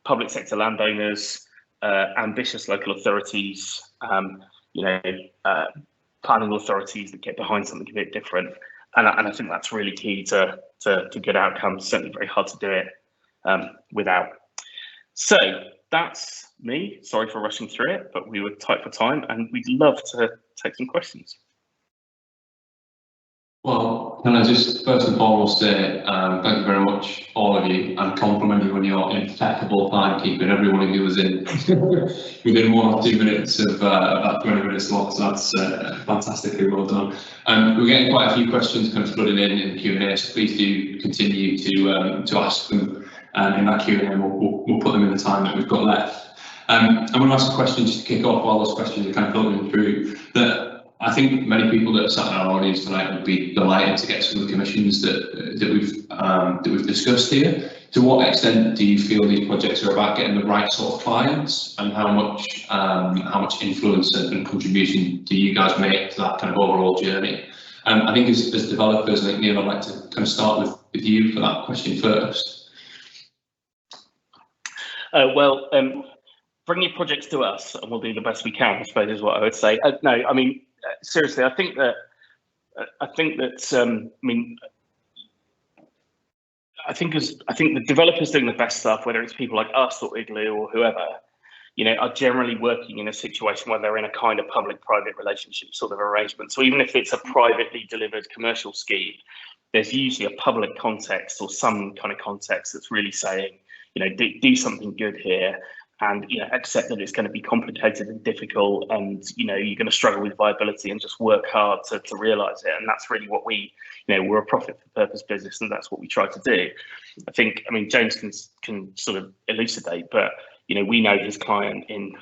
Public sector landowners, ambitious local authorities, planning authorities that get behind something a bit different, and I think that's really key to good outcomes. Certainly very hard to do it without. So that's me. Sorry for rushing through it, but we were tight for time, and we'd love to take some questions. Well, Can I just first and foremost say thank you very much, all of you, and compliment you on your impeccable timekeeping. Every one of you was in within 1 or 2 minutes of that 20-minute slot, so that's fantastically well done. We're getting quite a few questions kind of flooding in the Q&A, so please do continue to ask them in that Q&A, and we'll put them in the time that we've got left. I'm going to ask a question just to kick off while those questions are kind of filtering through. That I think many people that sat in our audience tonight would be delighted to get some of the commissions that we've discussed here. To what extent do you feel these projects are about getting the right sort of clients, and how much influence and contribution do you guys make to that kind of overall journey? I think as developers, I think Neil, I'd like to kind of start with you for that question first. Bring your projects to us and we'll do the best we can, I suppose is what I would say. No, I mean, seriously, I think that I think the developers doing the best stuff, whether it's people like us or Igloo or whoever, you know, are generally working in a situation where they're in a kind of public-private relationship sort of arrangement. So even if it's a privately delivered commercial scheme, there's usually a public context or some kind of context that's really saying, you know, do something good here. And, you know, accept that it's going to be complicated and difficult, and, you know, you're going to struggle with viability, and just work hard to realise it. And that's really what we, you know, we're a profit for purpose business, and that's what we try to do. I think, I mean, James can sort of elucidate, but, you know, we know his client in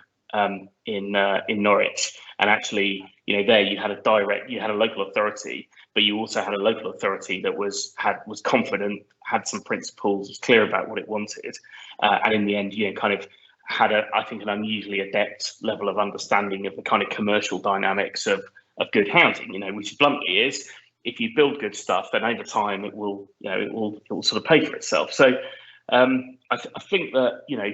Norwich, and actually, you know, there you had a local authority, but you also had a local authority that was confident, had some principles, was clear about what it wanted, and in the end, you know, kind of had I think an unusually adept level of understanding of the kind of commercial dynamics of good housing, you know, which bluntly is, if you build good stuff, then over time it will, you know, it will sort of pay for itself. So I think that, you know,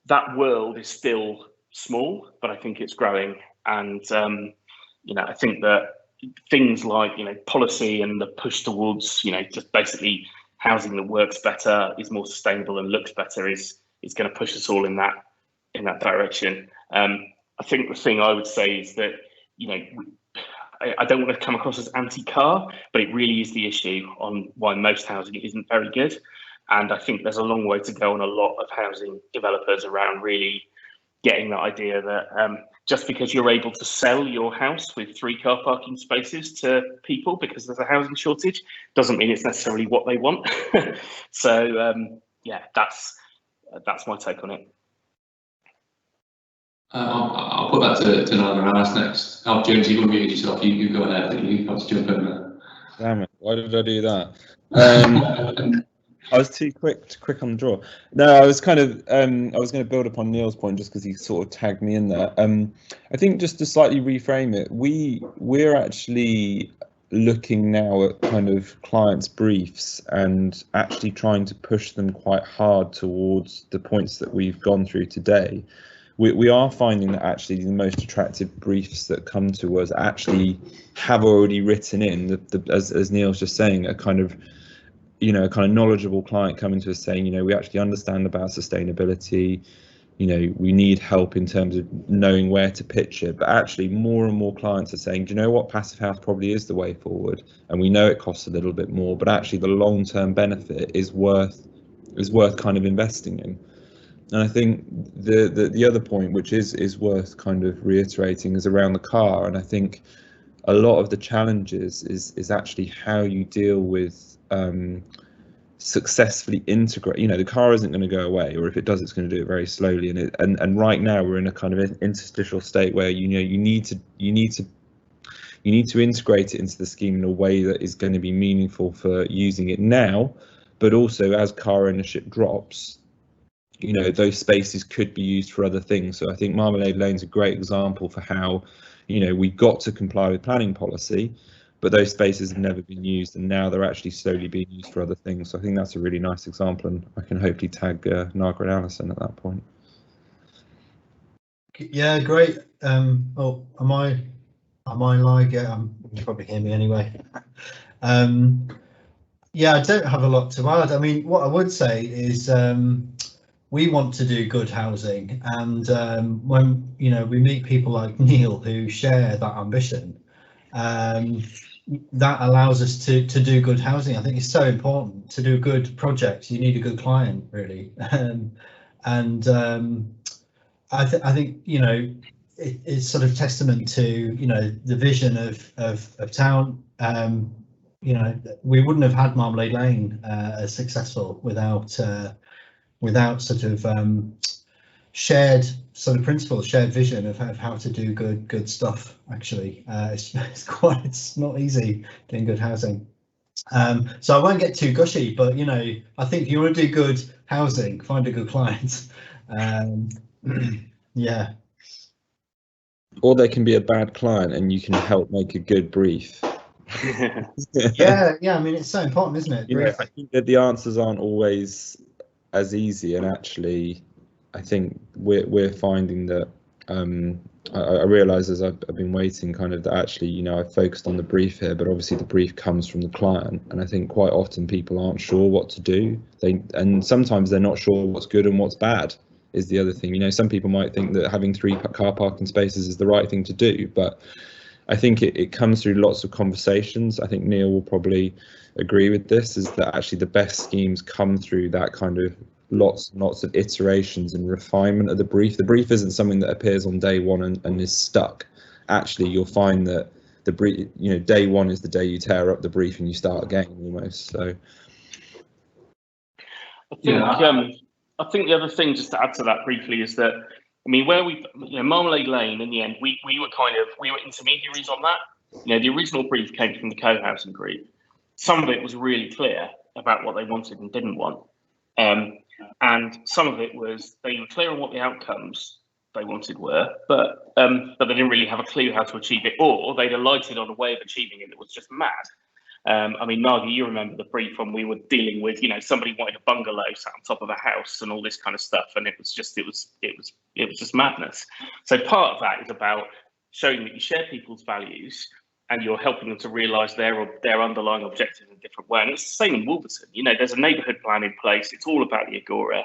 that world is still small, but I think it's growing. And, you know, I think that things like, you know, policy and the push towards, you know, just basically housing that works better, is more sustainable and looks better is going to push us all in that direction. I think the thing I would say is that, you know, I don't want to come across as anti-car, but it really is the issue on why most housing isn't very good. And I think there's a long way to go on a lot of housing developers around really getting that idea that just because you're able to sell your house with 3 car parking spaces to people because there's a housing shortage doesn't mean it's necessarily what they want. So yeah, that's my take on it. I'll put that to Naga and Alice next. Oh, James, you've unmuted yourself. You go ahead. You have to jump in there. Damn it! Why did I do that? I was too quick on the draw. No, I was kind of I was going to build upon Neil's point just because he sort of tagged me in there. I think just to slightly reframe it, we're actually looking now at kind of clients' briefs and actually trying to push them quite hard towards the points that we've gone through today. We are finding that actually the most attractive briefs that come to us actually have already written in, as Neil's just saying, a kind of, you know, a kind of knowledgeable client coming to us saying, you know, we actually understand about sustainability, you know, we need help in terms of knowing where to pitch it. But actually more and more clients are saying, do you know what, passive house probably is the way forward, and we know it costs a little bit more, but actually the long-term benefit is worth kind of investing in. And I think the other point, which is worth kind of reiterating, is around the car. And I think a lot of the challenges is actually how you deal with successfully integrate. You know, the car isn't going to go away, or if it does, it's going to do it very slowly. And right now we're in a kind of interstitial state where, you know, you need to integrate it into the scheme in a way that is going to be meaningful for using it now, but also as car ownership drops, you know, those spaces could be used for other things. So I think Marmalade Lane's a great example for how, you know, we got to comply with planning policy, but those spaces have never been used, and now they're actually slowly being used for other things. So I think that's a really nice example, and I can hopefully tag Naga and Alison at that point. Yeah, great. Oh, am I live? Yeah, you can probably hear me anyway. Yeah, I don't have a lot to add. I mean, what I would say is we want to do good housing, and when, you know, we meet people like Neil who share that ambition, that allows us to do good housing. I think it's so important to do good projects. You need a good client, really. I think, you know, it's sort of testament to, you know, the vision of town. You know, we wouldn't have had Marmalade Lane as successful without sort of shared sort of principles, shared vision of how to do good stuff. Actually, it's not easy doing good housing. So I won't get too gushy, but you know, I think if you want to do good housing, find a good client. Yeah. Or they can be a bad client and you can help make a good brief. Yeah, I mean, it's so important, isn't it? You know, I think that the answers aren't always as easy, and actually I think we're finding that I realise as I've been waiting kind of that actually, you know, I've focused on the brief here, but obviously the brief comes from the client, and I think quite often people aren't sure what to do. And sometimes they're not sure what's good and what's bad is the other thing. You know, some people might think that having 3 car parking spaces is the right thing to do, but I think it comes through lots of conversations. I think Neil will probably agree with this, is that actually the best schemes come through that kind of lots and lots of iterations and refinement of the brief. The brief isn't something that appears on day one and is stuck. Actually, you'll find that the brief, you know, day one is the day you tear up the brief and you start again almost. So I think the other thing, just to add to that briefly, is that, I mean, where we, you know, Marmalade Lane, in the end, we were intermediaries on that. You know, the original brief came from the co-housing group. Some of it was really clear about what they wanted and didn't want. And some of it was they were clear on what the outcomes they wanted were, but they didn't really have a clue how to achieve it, or they'd alighted on a way of achieving it that was just mad. I mean, Nagi, you remember the brief when we were dealing with, you know, somebody wanted a bungalow sat on top of a house and all this kind of stuff, and it was just madness. So part of that is about showing that you share people's values and you're helping them to realise their underlying objectives in a different way. And it's the same in Wolverton. You know, there's a neighbourhood plan in place. It's all about the Agora.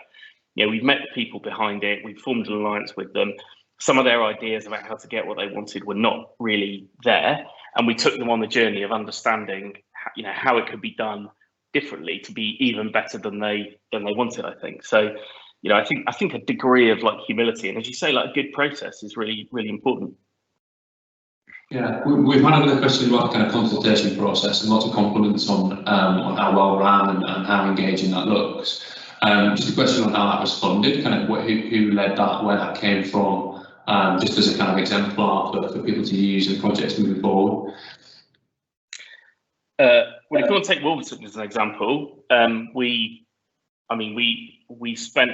You know, we've met the people behind it. We've formed an alliance with them. Some of their ideas about how to get what they wanted were not really there, and we took them on the journey of understanding, you know, how it could be done differently to be even better than they wanted. I think so. You know, I think a degree of like humility, and as you say, like a good process is really, really important. Yeah, we've had another question about the kind of consultation process and lots of compliments on how well run and how engaging that looks. Just a question on how that was funded, kind of who led that, where that came from, just as a kind of exemplar for people to use in projects moving forward. Well, if you want to take Wolverton as an example, we spent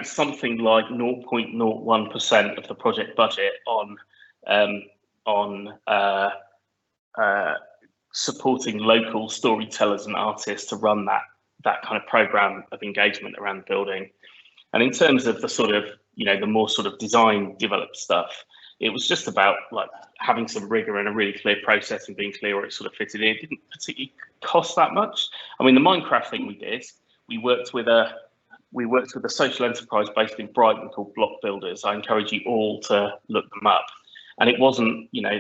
something like 0.01% of the project budget on supporting local storytellers and artists to run that kind of program of engagement around the building. And in terms of the sort of, you know, the more sort of design developed stuff, it was just about like having some rigor and a really clear process and being clear where it sort of fitted in. It didn't particularly cost that much. I mean, the Minecraft thing we did, we worked with a social enterprise based in Brighton called Block Builders. I encourage you all to look them up. And it wasn't, you know,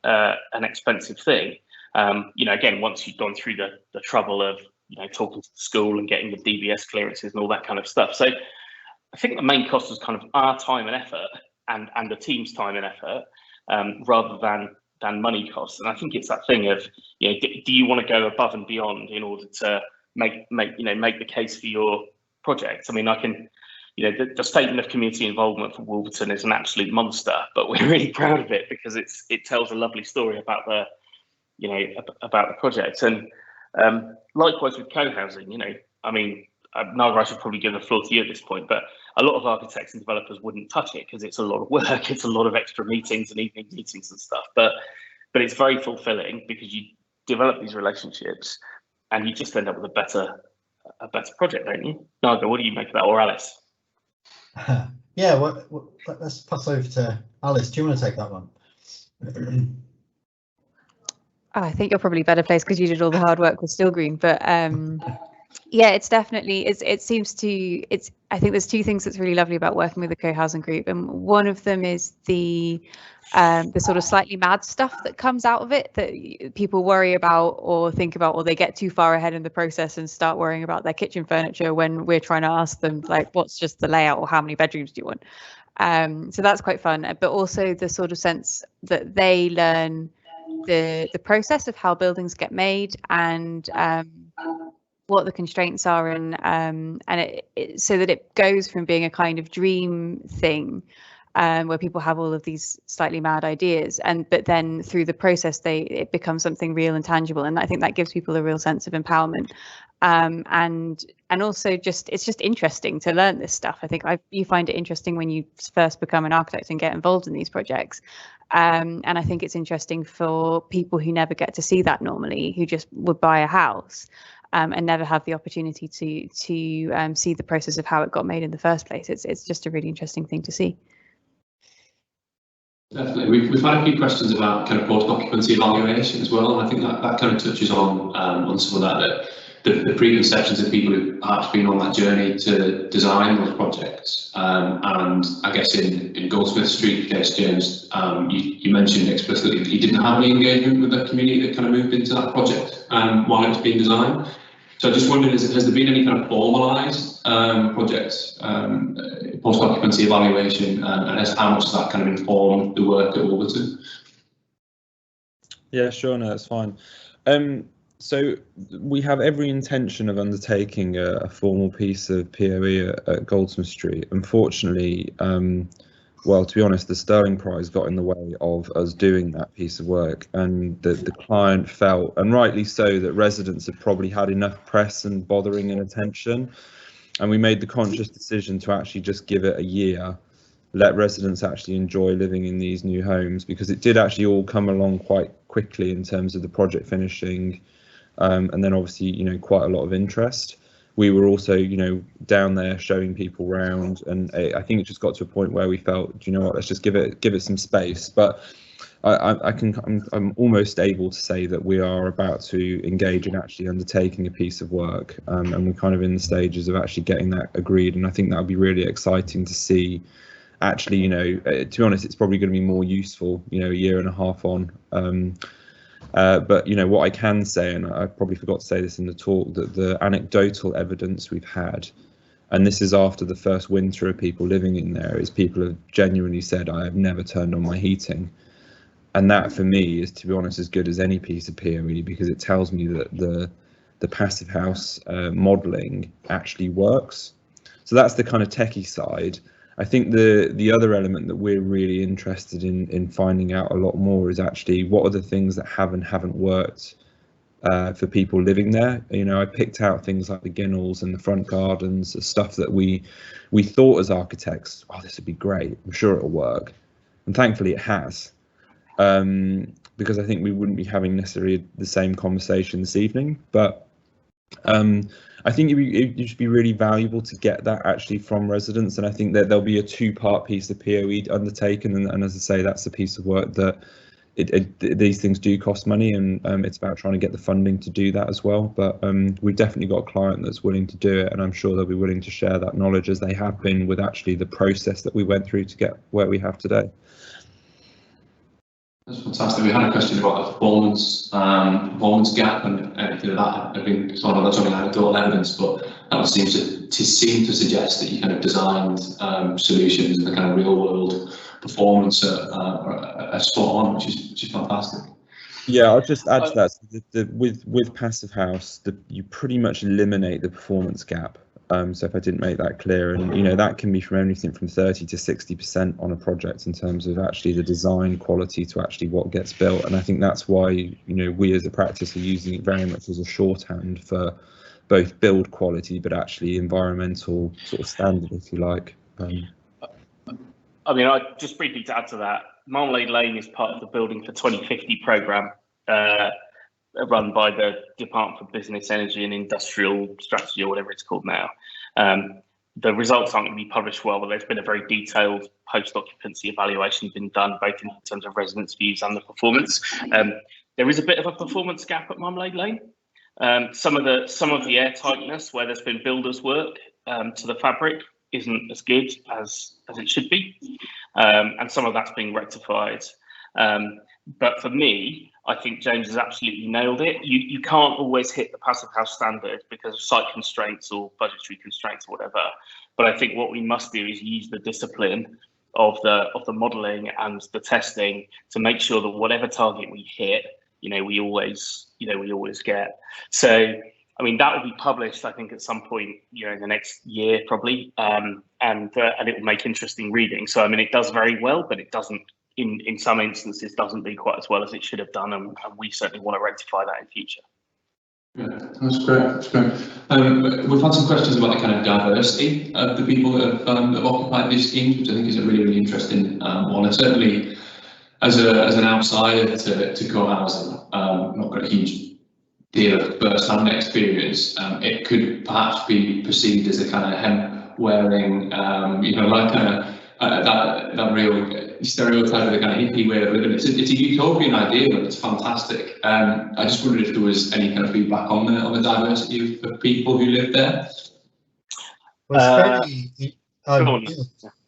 an expensive thing. You know, again, once you've gone through the trouble of, you know, talking to the school and getting the DBS clearances and all that kind of stuff. So I think the main cost was kind of our time and effort and the team's time and effort, rather than money costs. And I think it's that thing of, you know, do you want to go above and beyond in order to make the case for your project? I mean, I can, you know, the statement of community involvement for Wolverton is an absolute monster, but we're really proud of it because it tells a lovely story about the, you know, about the project. And likewise with co-housing, you know, I mean, Naga, I should probably give the floor to you at this point, but a lot of architects and developers wouldn't touch it because it's a lot of work, it's a lot of extra meetings and evening meetings and stuff. But it's very fulfilling because you develop these relationships and you just end up with a better project, don't you? Naga, what do you make of that, or Alice? Yeah, well, let's pass over to Alice. Do you want to take that one? I think you're probably better placed because you did all the hard work with Still Green, but Yeah, it's definitely, it seems to, I think there's two things that's really lovely about working with the co-housing group, and one of them is the sort of slightly mad stuff that comes out of it that people worry about or think about, or they get too far ahead in the process and start worrying about their kitchen furniture when we're trying to ask them, like, what's just the layout or how many bedrooms do you want? So that's quite fun, but also the sort of sense that they learn the process of how buildings get made and what the constraints are, and so that it goes from being a kind of dream thing where people have all of these slightly mad ideas, but then through the process it becomes something real and tangible, and I think that gives people a real sense of empowerment, and also it's just interesting to learn this stuff. I think you find it interesting when you first become an architect and get involved in these projects, and I think it's interesting for people who never get to see that normally, who just would buy a house and never have the opportunity to see the process of how it got made in the first place. It's just a really interesting thing to see. Definitely. We've had a few questions about kind of post-occupancy evaluation as well, and I think that kind of touches on some of that the preconceptions of people who've perhaps been on that journey to design those projects. And I guess in Goldsmiths Street case, James, you mentioned explicitly that you didn't have any engagement with the community that kind of moved into that project while it was being designed. So I just wondered, has there been any kind of formalised projects, post-occupancy evaluation, and how much has that kind of informed the work at Wolverton? Yeah, sure, no, that's fine. So we have every intention of undertaking a formal piece of POE at Goldsmiths Street. Unfortunately, well, to be honest, the Stirling Prize got in the way of us doing that piece of work, and the client felt, and rightly so, that residents have probably had enough press and bothering and attention, and we made the conscious decision to actually just give it a year, let residents actually enjoy living in these new homes, because it did actually all come along quite quickly in terms of the project finishing, and then obviously, you know, quite a lot of interest. We were also, you know, down there showing people around, and I think it just got to a point where we felt, do you know what, let's just give it some space. But I'm almost able to say that we are about to engage in actually undertaking a piece of work, and we're kind of in the stages of actually getting that agreed, and I think that would be really exciting to see. Actually, you know, to be honest, it's probably going to be more useful, you know, a year and a half on. But you know what I can say, and I probably forgot to say this in the talk, that the anecdotal evidence we've had, and this is after the first winter of people living in there, is people have genuinely said, I have never turned on my heating. And that for me is, to be honest, as good as any piece of POE, because it tells me that the passive house modelling actually works. So that's the kind of techie side. I think the other element that we're really interested in finding out a lot more is actually what are the things that haven't worked for people living there. You know, I picked out things like the ginnels and the front gardens, the stuff that we thought as architects, oh, this would be great, I'm sure it'll work, and thankfully it has, because I think we wouldn't be having necessarily the same conversation this evening. But I think it should be really valuable to get that actually from residents, and I think that there'll be a two-part piece of POE undertaken, and as I say, that's a piece of work that these things do cost money, and it's about trying to get the funding to do that as well. But we've definitely got a client that's willing to do it, and I'm sure they'll be willing to share that knowledge, as they have been with actually the process that we went through to get where we have today. That's fantastic. We had a question about the performance gap and everything like that. I think it's not only anecdotal evidence, but that seems to suggest that you kind of designed solutions and the kind of real world performance are spot on, which is fantastic. Yeah, I'll just add to that. With passive house, you pretty much eliminate the performance gap. So if I didn't make that clear, and you know, that can be from anything from 30 to 60% on a project in terms of actually the design quality to actually what gets built. And I think that's why, you know, we as a practice are using it very much as a shorthand for both build quality, but actually environmental sort of standard, if you like. I mean, I just briefly to add to that, Marmalade Lane is part of the Building for 2050 programme run by the Department for Business, Energy and Industrial Strategy, or whatever it's called now. The results aren't going to be published well, but there's been a very detailed post-occupancy evaluation been done, both in terms of residents' views and the performance. There is a bit of a performance gap at Marmalade Lane. Some of the air tightness where there's been builders work to the fabric isn't as good as it should be, and some of that's being rectified. But for me, I think James has absolutely nailed it. You can't always hit the passive house standard because of site constraints or budgetary constraints or whatever. But I think what we must do is use the discipline of the modelling and the testing to make sure that whatever target we hit, we always get. So, I mean, that will be published, I think, at some point, in the next year probably, and it will make interesting reading. So, I mean, it does very well, but it doesn't, in some instances, doesn't do quite as well as it should have done, and we certainly want to rectify that in future. Yeah, that's great. That's great. We've had some questions about the kind of diversity of the people that have occupied these schemes, which I think is a really, really interesting one. And certainly, as an outsider to co-housing, not got a huge deal of first-hand experience. It could perhaps be perceived as a kind of hemp-wearing, that real stereotype of the kind of hippie way of living. It's a utopian idea, and it's fantastic. I just wondered if there was any kind of feedback on the diversity of people who live there.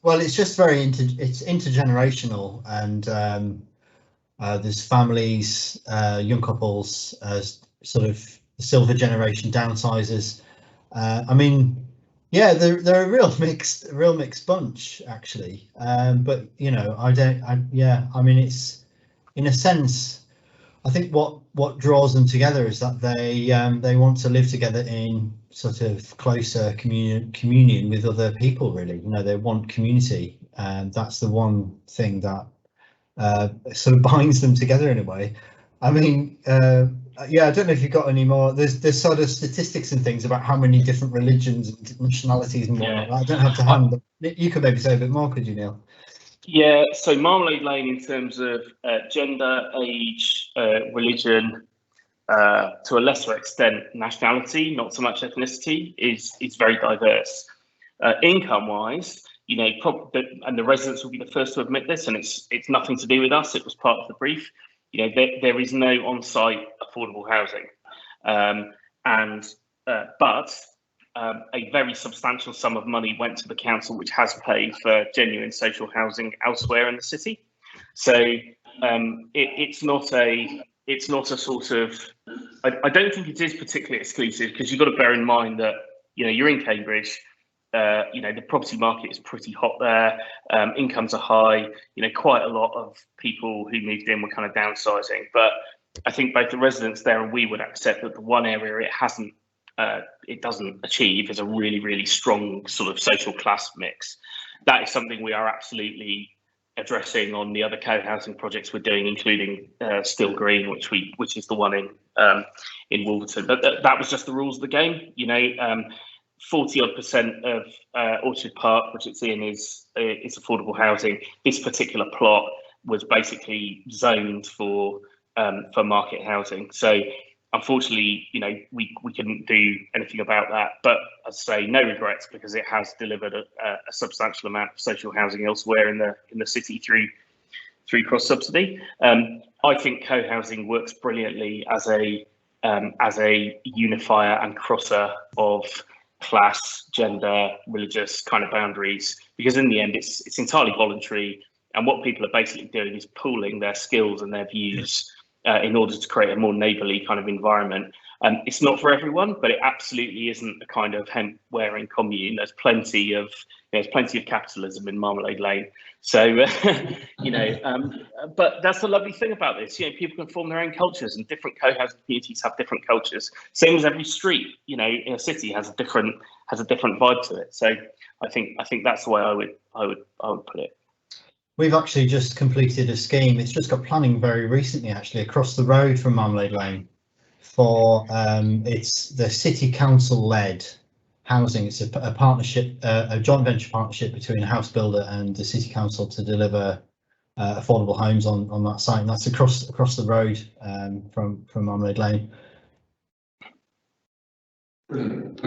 Well, it's just very it's intergenerational, and there's families, young couples, sort of the silver generation downsizers. I mean, yeah, they're a real mixed bunch actually. But I mean, it's, in a sense, I think what draws them together is that they want to live together in sort of closer communion with other people. Really, they want community, and that's the one thing that sort of binds them together in a way. I mean, I don't know if you've got any more. There's sort of statistics and things about how many different religions and nationalities and whatnot. I don't have to hand, but you could maybe say a bit more, could you, Neil? Yeah, so Marmalade Lane, in terms of gender, age, religion, to a lesser extent nationality, not so much ethnicity, is very diverse. Income-wise, and the residents will be the first to admit this, and it's nothing to do with us. It was part of the brief. There is no on-site affordable housing, but a very substantial sum of money went to the council, which has paid for genuine social housing elsewhere in the city. So it's not a sort of. I don't think it is particularly exclusive, because you've got to bear in mind that you're in Cambridge. The property market is pretty hot there. Incomes are high. Quite a lot of people who moved in were kind of downsizing. But I think both the residents there and we would accept that the one area it doesn't achieve is a really, really strong sort of social class mix. That is something we are absolutely addressing on the other co-housing projects we're doing, including Still Green, which is the one in Wolverton. But that was just the rules of the game. 40% of Orchard Park, which it's in, is affordable housing. This particular plot was basically zoned for market housing. So unfortunately, we couldn't do anything about that. But as I say, no regrets, because it has delivered a substantial amount of social housing elsewhere in the city through cross subsidy. I think co-housing works brilliantly as a unifier and crosser of class, gender, religious kind of boundaries, because in the end it's entirely voluntary, and what people are basically doing is pooling their skills and their views in order to create a more neighbourly kind of environment. It's not for everyone, but it absolutely isn't a kind of hemp-wearing commune. There's plenty of capitalism in Marmalade Lane. So but that's the lovely thing about this. People can form their own cultures, and different co-housing communities have different cultures. Same as every street, in a city has a different vibe to it. So I think that's the way I would put it. We've actually just completed a scheme. It's just got planning very recently, actually, across the road from Marmalade Lane. For it's the city council led housing. It's a partnership, a joint venture partnership between a house builder and the city council to deliver affordable homes on that site, and that's across the road from Marmalade Lane. Brilliant.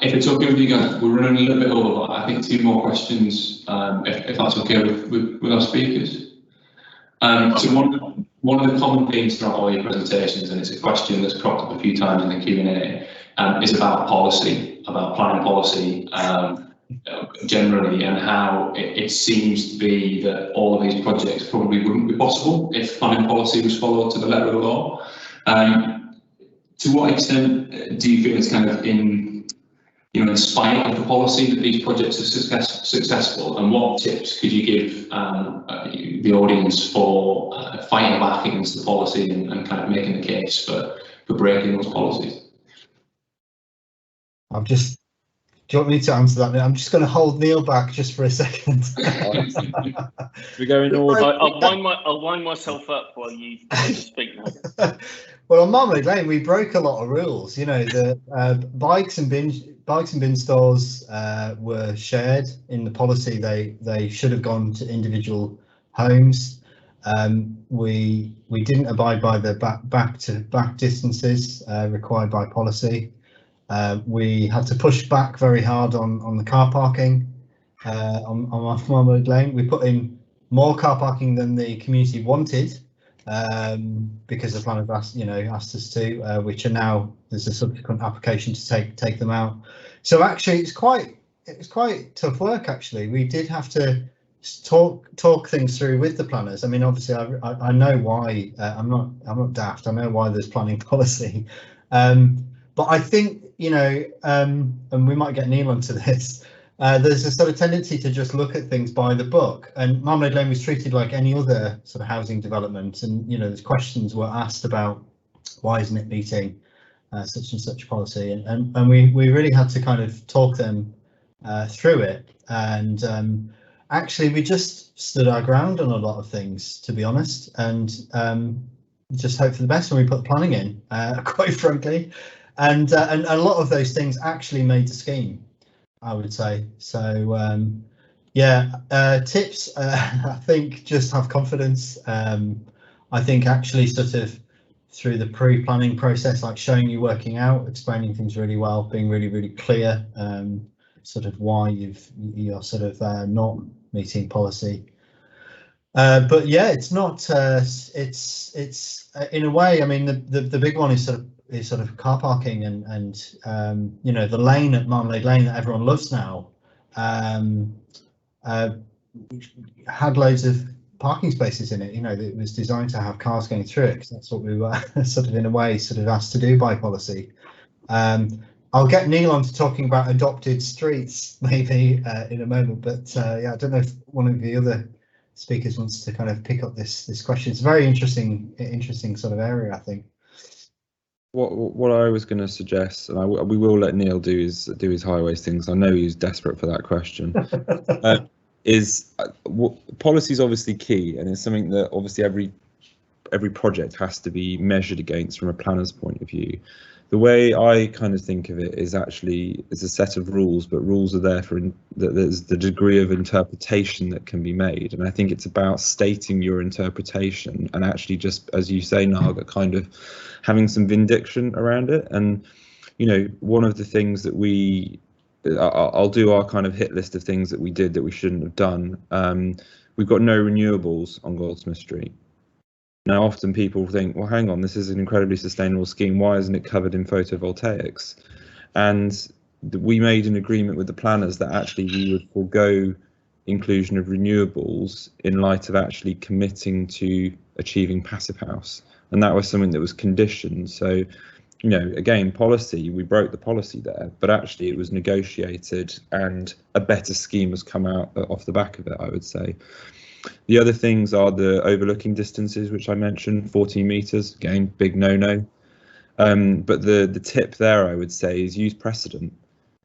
If it's okay with you guys, we're running a little bit over. I think 2 more questions, if that's okay with our speakers. So one of the common themes throughout all your presentations, and it's a question that's cropped up a few times in the Q&A, is about policy, about planning policy generally, and how it seems to be that all of these projects probably wouldn't be possible if planning policy was followed to the letter of the law. To what extent do you feel it's kind of in spite of the policy that these projects are successful, and what tips could you give the audience for fighting back against the policy and kind of making the case for breaking those policies? Do you want me to answer that? I'm just going to hold Neil back just for a second. We go in order. I'll wind myself up while you speak now. Well, on Marmalade Lane, we broke a lot of rules. You know, the bikes and bin stores were shared in the policy. They should have gone to individual homes. We didn't abide by the back distances required by policy. We had to push back very hard on the car parking on Marmalade Lane. We put in more car parking than the community wanted because the planners asked us to, which are now there's a subsequent application to take them out. So actually, it was quite tough work. Actually, we did have to talk things through with the planners. I mean, obviously, I know why. I'm not daft. I know why there's planning policy. But I think, and we might get Neil onto this, there's a sort of tendency to just look at things by the book, and Marmalade Lane was treated like any other sort of housing development, and there's questions were asked about why isn't it meeting such and such policy, and we really had to kind of talk them through it, and actually we just stood our ground on a lot of things, to be honest, and just hope for the best when we put the planning in, quite frankly. And a lot of those things actually made the scheme, I would say. So tips, I think just have confidence. I think actually sort of through the pre-planning process, like showing you working out, explaining things really well, being really, really clear, sort of why you're sort of not meeting policy. But yeah, it's not. It's in a way. I mean, the big one is sort of car parking and the lane at Marmalade Lane that everyone loves now had loads of parking spaces in it. It was designed to have cars going through it, because that's what we were sort of in a way sort of asked to do by policy. I'll get Neil on to talking about adopted streets maybe in a moment, but yeah, I don't know if one of the other speakers wants to kind of pick up this question. It's a very interesting sort of area, I think. What I was going to suggest, and we will let Neil do his highways things. I know he's desperate for that question. Policy is obviously key, and it's something that obviously every project has to be measured against from a planner's point of view. The way I kind of think of it is actually it's a set of rules, but rules are there for there's the degree of interpretation that can be made, and I think it's about stating your interpretation and actually just, as you say, Naga, kind of having some vindication around it. And one of the things that I'll do our kind of hit list of things that we did that we shouldn't have done. We've got no renewables on Goldsmith Street. Now, often people think, well, hang on, this is an incredibly sustainable scheme. Why isn't it covered in photovoltaics? And we made an agreement with the planners that actually we would forego inclusion of renewables in light of actually committing to achieving Passive House. And that was something that was conditioned. So, again, policy, we broke the policy there, but actually it was negotiated and a better scheme has come out off the back of it, I would say. The other things are the overlooking distances, which I mentioned, 14 metres, again, big no-no. But the tip there, I would say, is use precedent.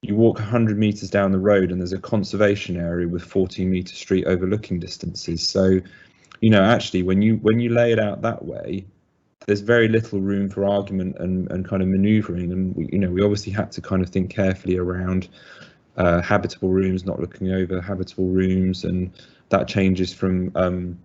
You walk 100 metres down the road and there's a conservation area with 14-metre street overlooking distances. So, actually, when you lay it out that way, there's very little room for argument and kind of manoeuvring. And, we obviously had to kind of think carefully around habitable rooms, not looking over habitable rooms, and that changes from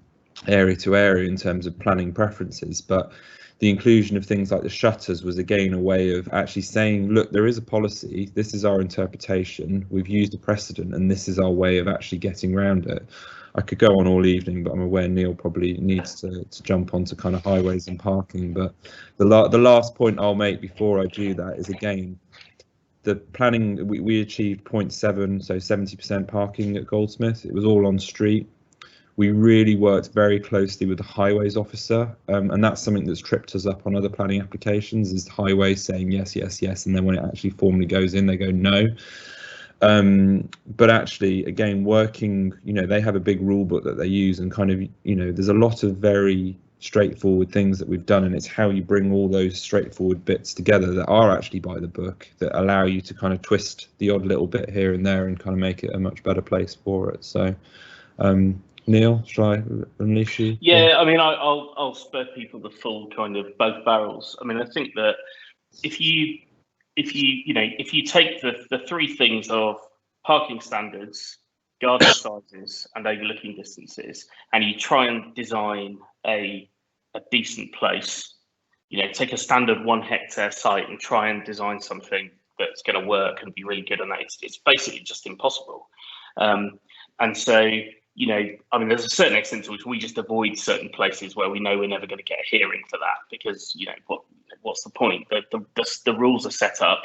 area to area in terms of planning preferences. But the inclusion of things like the shutters was again a way of actually saying, look, there is a policy, this is our interpretation, we've used a precedent, and this is our way of actually getting around it. I could go on all evening, but I'm aware Neil probably needs to jump onto kind of highways and parking. But the last point I'll make before I do that is, again, the planning, we achieved 0.7, so 70% parking at Goldsmith. It was all on street. We really worked very closely with the highways officer, and that's something that's tripped us up on other planning applications, is highways saying yes, yes, yes, and then when it actually formally goes in, they go no. But actually, again, working, they have a big rule book that they use, and kind of, there's a lot of very straightforward things that we've done, and it's how you bring all those straightforward bits together that are actually by the book that allow you to kind of twist the odd little bit here and there and kind of make it a much better place for it. So Neil, shall I unleash you? Yeah, I mean, I'll spur people the full kind of both barrels. I mean, I think that if you take the three things of parking standards, garden sizes, and overlooking distances, and you try and design a decent place, take a standard 1 hectare site and try and design something that's going to work and be really good on that, it's basically just impossible. And so, I mean, there's a certain extent to which we just avoid certain places where we know we're never going to get a hearing for that, because, what's the point? The rules are set up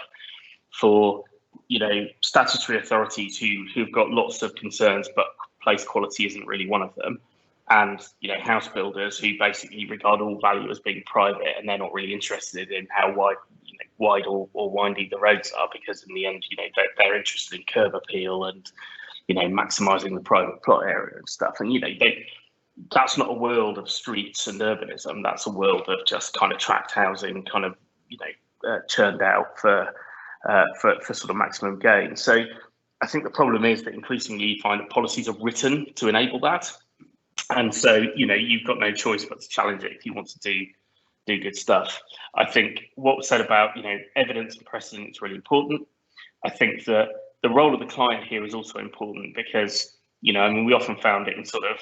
for, statutory authorities who've got lots of concerns, but place quality isn't really one of them. And, house builders who basically regard all value as being private, and they're not really interested in how wide or windy the roads are, because in the end, they're interested in curb appeal and, maximising the private plot area and stuff. And, that's not a world of streets and urbanism. That's a world of just kind of tract housing, kind of, churned out for sort of maximum gain. So I think the problem is that increasingly you find that policies are written to enable that. And so, you've got no choice but to challenge it if you want to do good stuff. I think what was said about, evidence and precedent is really important. I think that the role of the client here is also important, because, we often found it in sort of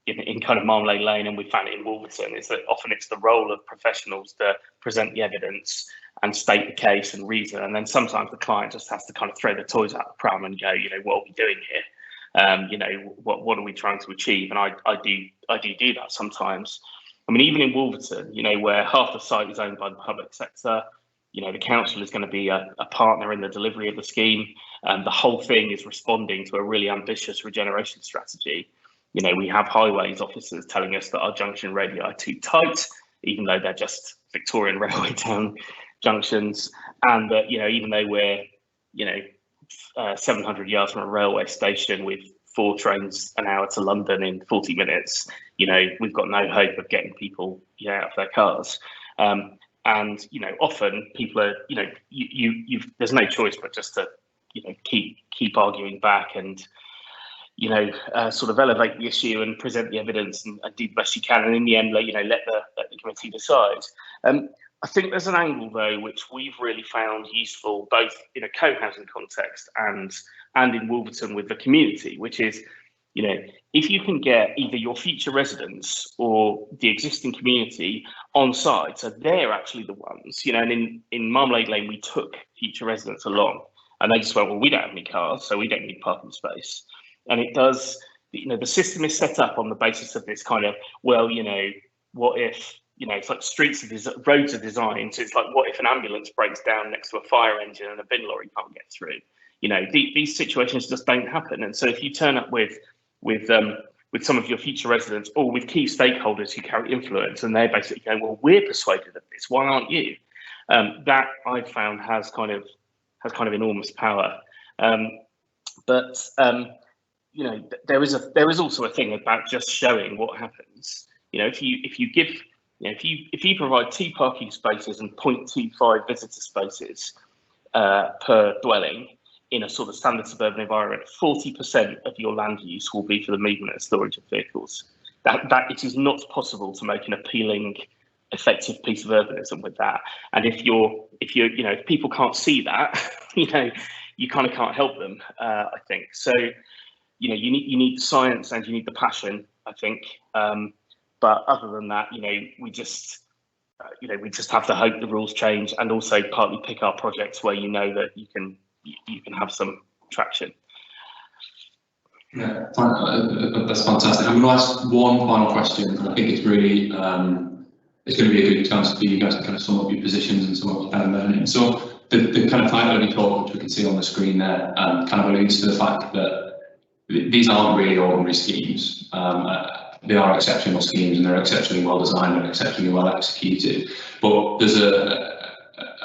in kind of Marmalade Lane, and we found it in Wolverton, is that often it's the role of professionals to present the evidence and state the case and reason, and then sometimes the client just has to kind of throw the toys out the pram and go, what are we doing here? What are we trying to achieve? And I do that sometimes. I mean, even in Wolverton, where half the site is owned by the public sector, the council is going to be a partner in the delivery of the scheme. The whole thing is responding to a really ambitious regeneration strategy. We have highways officers telling us that our junction radii are too tight, even though they're just Victorian railway town junctions, and that, even though we're, 700 yards from a railway station with 4 trains an hour to London in 40 minutes, we've got no hope of getting people out of their cars. And, often people are, there's no choice but just to, keep arguing back and, sort of elevate the issue and present the evidence and do the best you can. And in the end, let the committee decide. I think there's an angle, though, which we've really found useful, both in a co-housing context and in Wolverton with the community, which is, if you can get either your future residents or the existing community on site, so they're actually the ones, and in Marmalade Lane, we took future residents along, and they just went, well, we don't have any cars, so we don't need parking space. And it does, the system is set up on the basis of this kind of, well, what if, it's like roads are designed, so it's like, what if an ambulance breaks down next to a fire engine and a bin lorry can't get through? These situations just don't happen. And so if you turn up with some of your future residents or with key stakeholders who carry influence, and they're basically going, well, we're persuaded of this, why aren't you? That I've found has kind of enormous power. But there is also a thing about just showing what happens. If you provide 2 parking spaces and 0.25 visitor spaces per dwelling in a sort of standard suburban environment, 40% of your land use will be for the movement and storage of vehicles. That it is not possible to make an appealing, effective piece of urbanism with that. And if people can't see that, you kind of can't help them. I think so. You need the science and you need the passion, I think. But other than that, we just have to hope the rules change, and also partly pick our projects where that you can have some traction. Yeah, that's fantastic. I'm going to ask one final question. I think it's really it's going to be a good chance for you guys to kind of sum up your positions and sum up your kind of learning. So the kind of title of your talk, which we can see on the screen there, kind of alludes to the fact that these aren't really ordinary schemes. They are exceptional schemes, and they're exceptionally well designed and exceptionally well executed. But there's a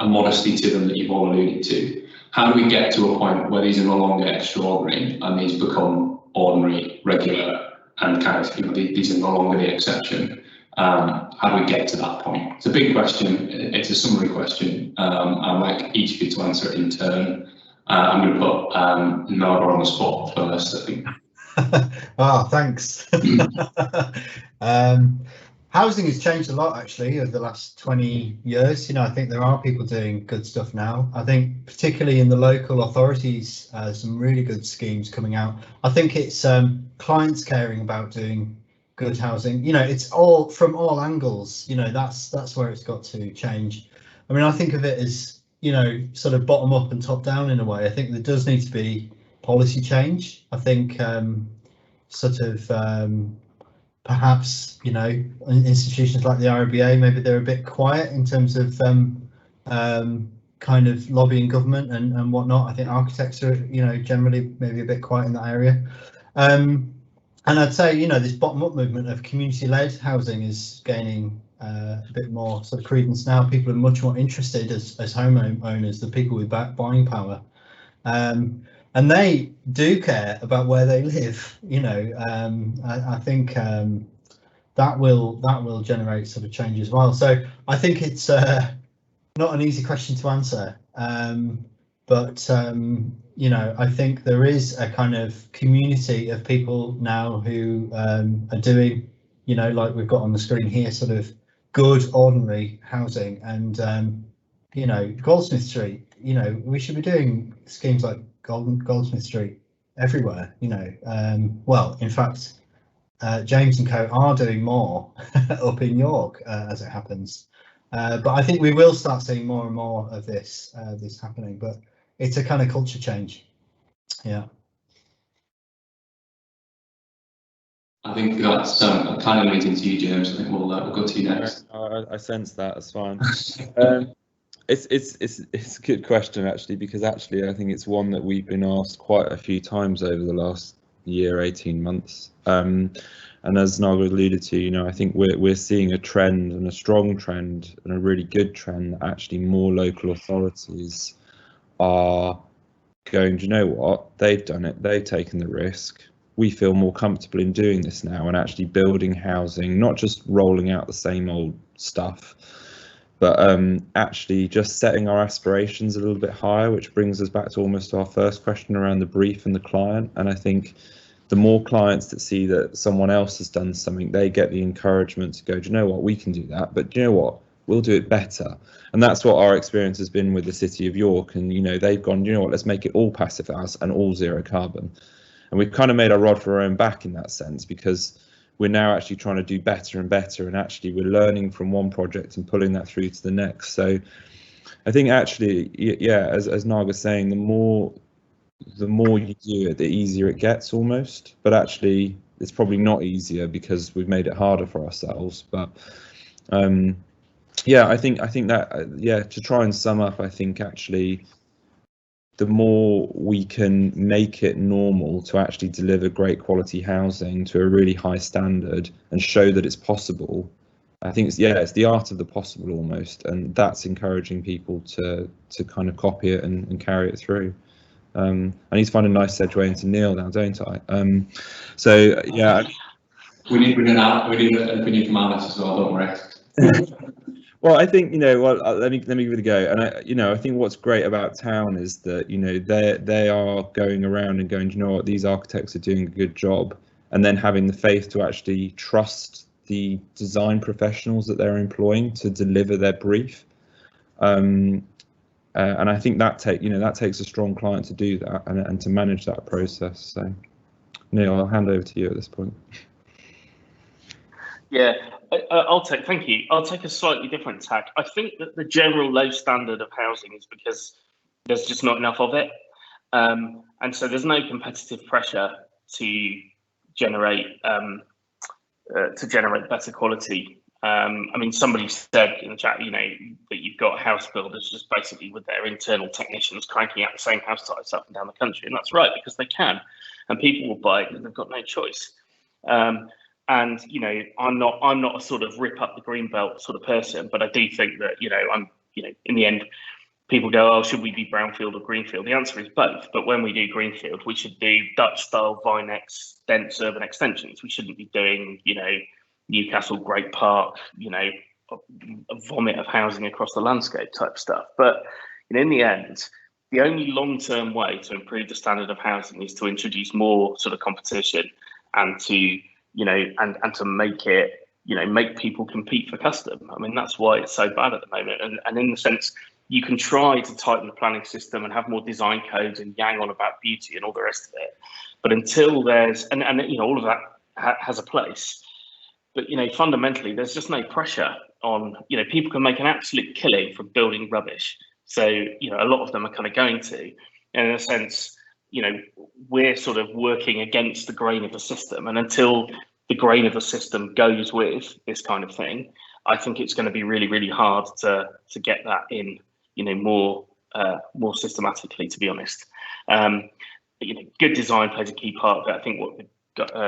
modesty to them that you've all alluded to. How do we get to a point where these are no longer extraordinary and these become ordinary, regular, and kind of, you know, these are no longer the exception? How do we get to that point? It's a big question. It's a summary question. I'd like each of you to answer it in turn. I'm going to put Noah on the spot first, I think. Oh, thanks. Housing has changed a lot actually over the last 20 years. You know, I think there are people doing good stuff now. I think particularly in the local authorities, some really good schemes coming out. I think it's clients caring about doing good housing. You know, it's all from all angles. You know, that's where it's got to change. I mean, I think of it as, you know, sort of bottom up and top down in a way. I think there does need to be policy change. I think perhaps, you know, institutions like the RBA, maybe they're a bit quiet in terms of kind of lobbying government and whatnot. I think architects are, you know, generally maybe a bit quiet in that area. And I'd say, you know, this bottom-up movement of community-led housing is gaining a bit more sort of credence now. People are much more interested as homeowners, the people with buying power. And they do care about where they live, you know. I think that will generate sort of change as well. So I think it's not an easy question to answer, but you know, I think there is a kind of community of people now who are doing, you know, like we've got on the screen here, sort of good ordinary housing. And you know, Goldsmith Street, you know, we should be doing schemes like Goldsmith Street everywhere, you know. Well, in fact, James and Co are doing more up in York as it happens, but I think we will start seeing more and more of this happening. But it's a kind of culture change. Yeah. I think that's kind of leading to you, James. I think we'll go to you next. I sense that. It's fine. It's a good question actually, because actually I think it's one that we've been asked quite a few times over the last year, 18 months. And as Naga alluded to, you know, I think we're seeing a trend, and a strong trend, and a really good trend, that actually more local authorities are going, do you know what, they've done it, they've taken the risk. We feel more comfortable in doing this now and actually building housing, not just rolling out the same old stuff, but actually just setting our aspirations a little bit higher, which brings us back to almost our first question around the brief and the client. And I think the more clients that see that someone else has done something, they get the encouragement to go, do you know what, we can do that, but do you know what, we'll do it better. And that's what our experience has been with the City of York. And, you know, they've gone, you know what, let's make it all passive house and all zero carbon. And we've kind of made our rod for our own back in that sense, because we're now actually trying to do better and better, and actually we're learning from one project and pulling that through to the next. So I think actually, yeah, as Naga's saying, the more you do it, the easier it gets almost. But actually, it's probably not easier because we've made it harder for ourselves. But yeah, I think that yeah, to try and sum up, I think actually, the more we can make it normal to actually deliver great quality housing to a really high standard and show that it's possible, I think it's the art of the possible almost, and that's encouraging people to kind of copy it and carry it through. I need to find a nice segue into Neil now, don't I? So yeah, we need an opinion from Alice as well, don't worry. Well, I think, you know, well, let me give it a go. And I think what's great about Town is that, you know, they are going around and going, do you know what, these architects are doing a good job, and then having the faith to actually trust the design professionals that they're employing to deliver their brief. And I think that takes a strong client to do that and to manage that process. So, Neil, I'll hand over to you at this point. Yeah. Thank you. I'll take a slightly different tack. I think that the general low standard of housing is because there's just not enough of it. And so there's no competitive pressure to generate better quality. I mean, somebody said in the chat, that you've got house builders just basically with their internal technicians cranking out the same house types up and down the country, and that's right, because they can, and people will buy it because they've got no choice. And I'm not a sort of rip up the greenbelt sort of person, but I do think that in the end, people go, oh, should we be brownfield or greenfield? The answer is both. But when we do greenfield, we should do Dutch style Vinex dense urban extensions. We shouldn't be doing Newcastle Great Park, a vomit of housing across the landscape type stuff. But in the end, the only long-term way to improve the standard of housing is to introduce more sort of competition and to and to make it make people compete for custom. I mean, that's why it's so bad at the moment. And in the sense, you can try to tighten the planning system and have more design codes and yang on about beauty and all the rest of it, but until there's and all of that has a place. But fundamentally, there's just no pressure on people can make an absolute killing from building rubbish. So a lot of them are kind of going to, and in a sense, we're sort of working against the grain of the system, and until the grain of the system goes with this kind of thing, I think it's going to be really, really hard to get that in, more systematically, to be honest. Good design plays a key part of it. I think what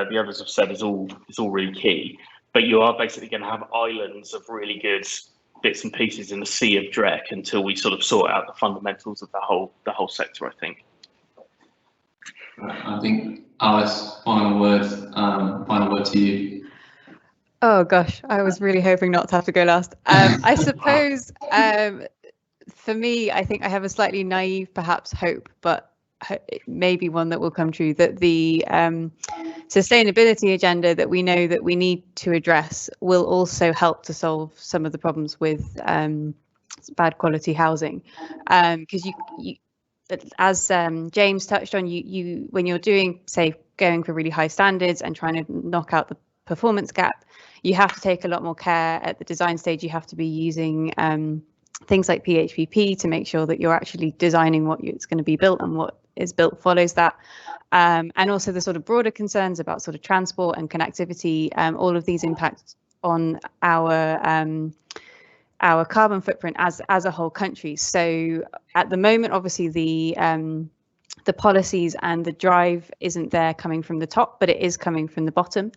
the others have said is all really key. But you are basically going to have islands of really good bits and pieces in the sea of dreck until we sort of sort out the fundamentals of the whole sector, I think. I think, Alice, final word to you. Oh gosh, I was really hoping not to have to go last. I suppose for me, I think I have a slightly naive, perhaps, hope, but maybe one that will come true, that the sustainability agenda that we know that we need to address will also help to solve some of the problems with bad quality housing, because you as James touched on, you when you're doing, say, going for really high standards and trying to knock out the performance gap, you have to take a lot more care at the design stage. You have to be using things like PHPP to make sure that you're actually designing what it's going to be built, and what is built follows that. And also the sort of broader concerns about sort of transport and connectivity, all of these impact on our carbon footprint as a whole country. So at the moment, obviously the policies and the drive isn't there coming from the top, but it is coming from the bottom.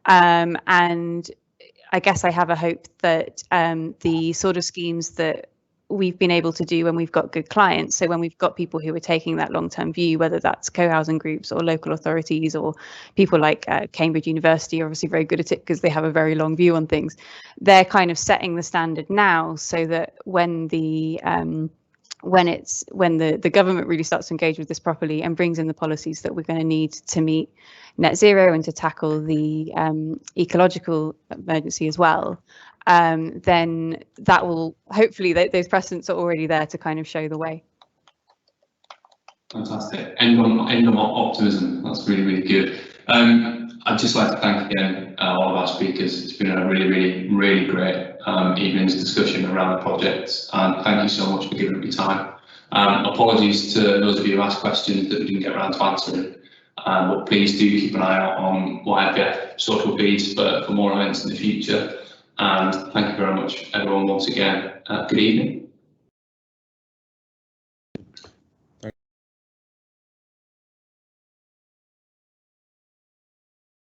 And I guess I have a hope that the sort of schemes that we've been able to do when we've got good clients, so when we've got people who are taking that long-term view, whether that's co-housing groups or local authorities or people like Cambridge University are obviously very good at it because they have a very long view on things. They're kind of setting the standard now, so that when the government really starts to engage with this properly and brings in the policies that we're going to need to meet net zero and to tackle the ecological emergency as well, then that will hopefully, those precedents are already there to kind of show the way. Fantastic. End on optimism. That's really, really good. I'd just like to thank again all of our speakers. It's been a really, really, really great evening's discussion around the project, and thank you so much for giving up your time. Apologies to those of you who asked questions that we didn't get around to answering, but please do keep an eye out on YAPF social feeds for more events in the future. And thank you very much, everyone, once again. Good evening.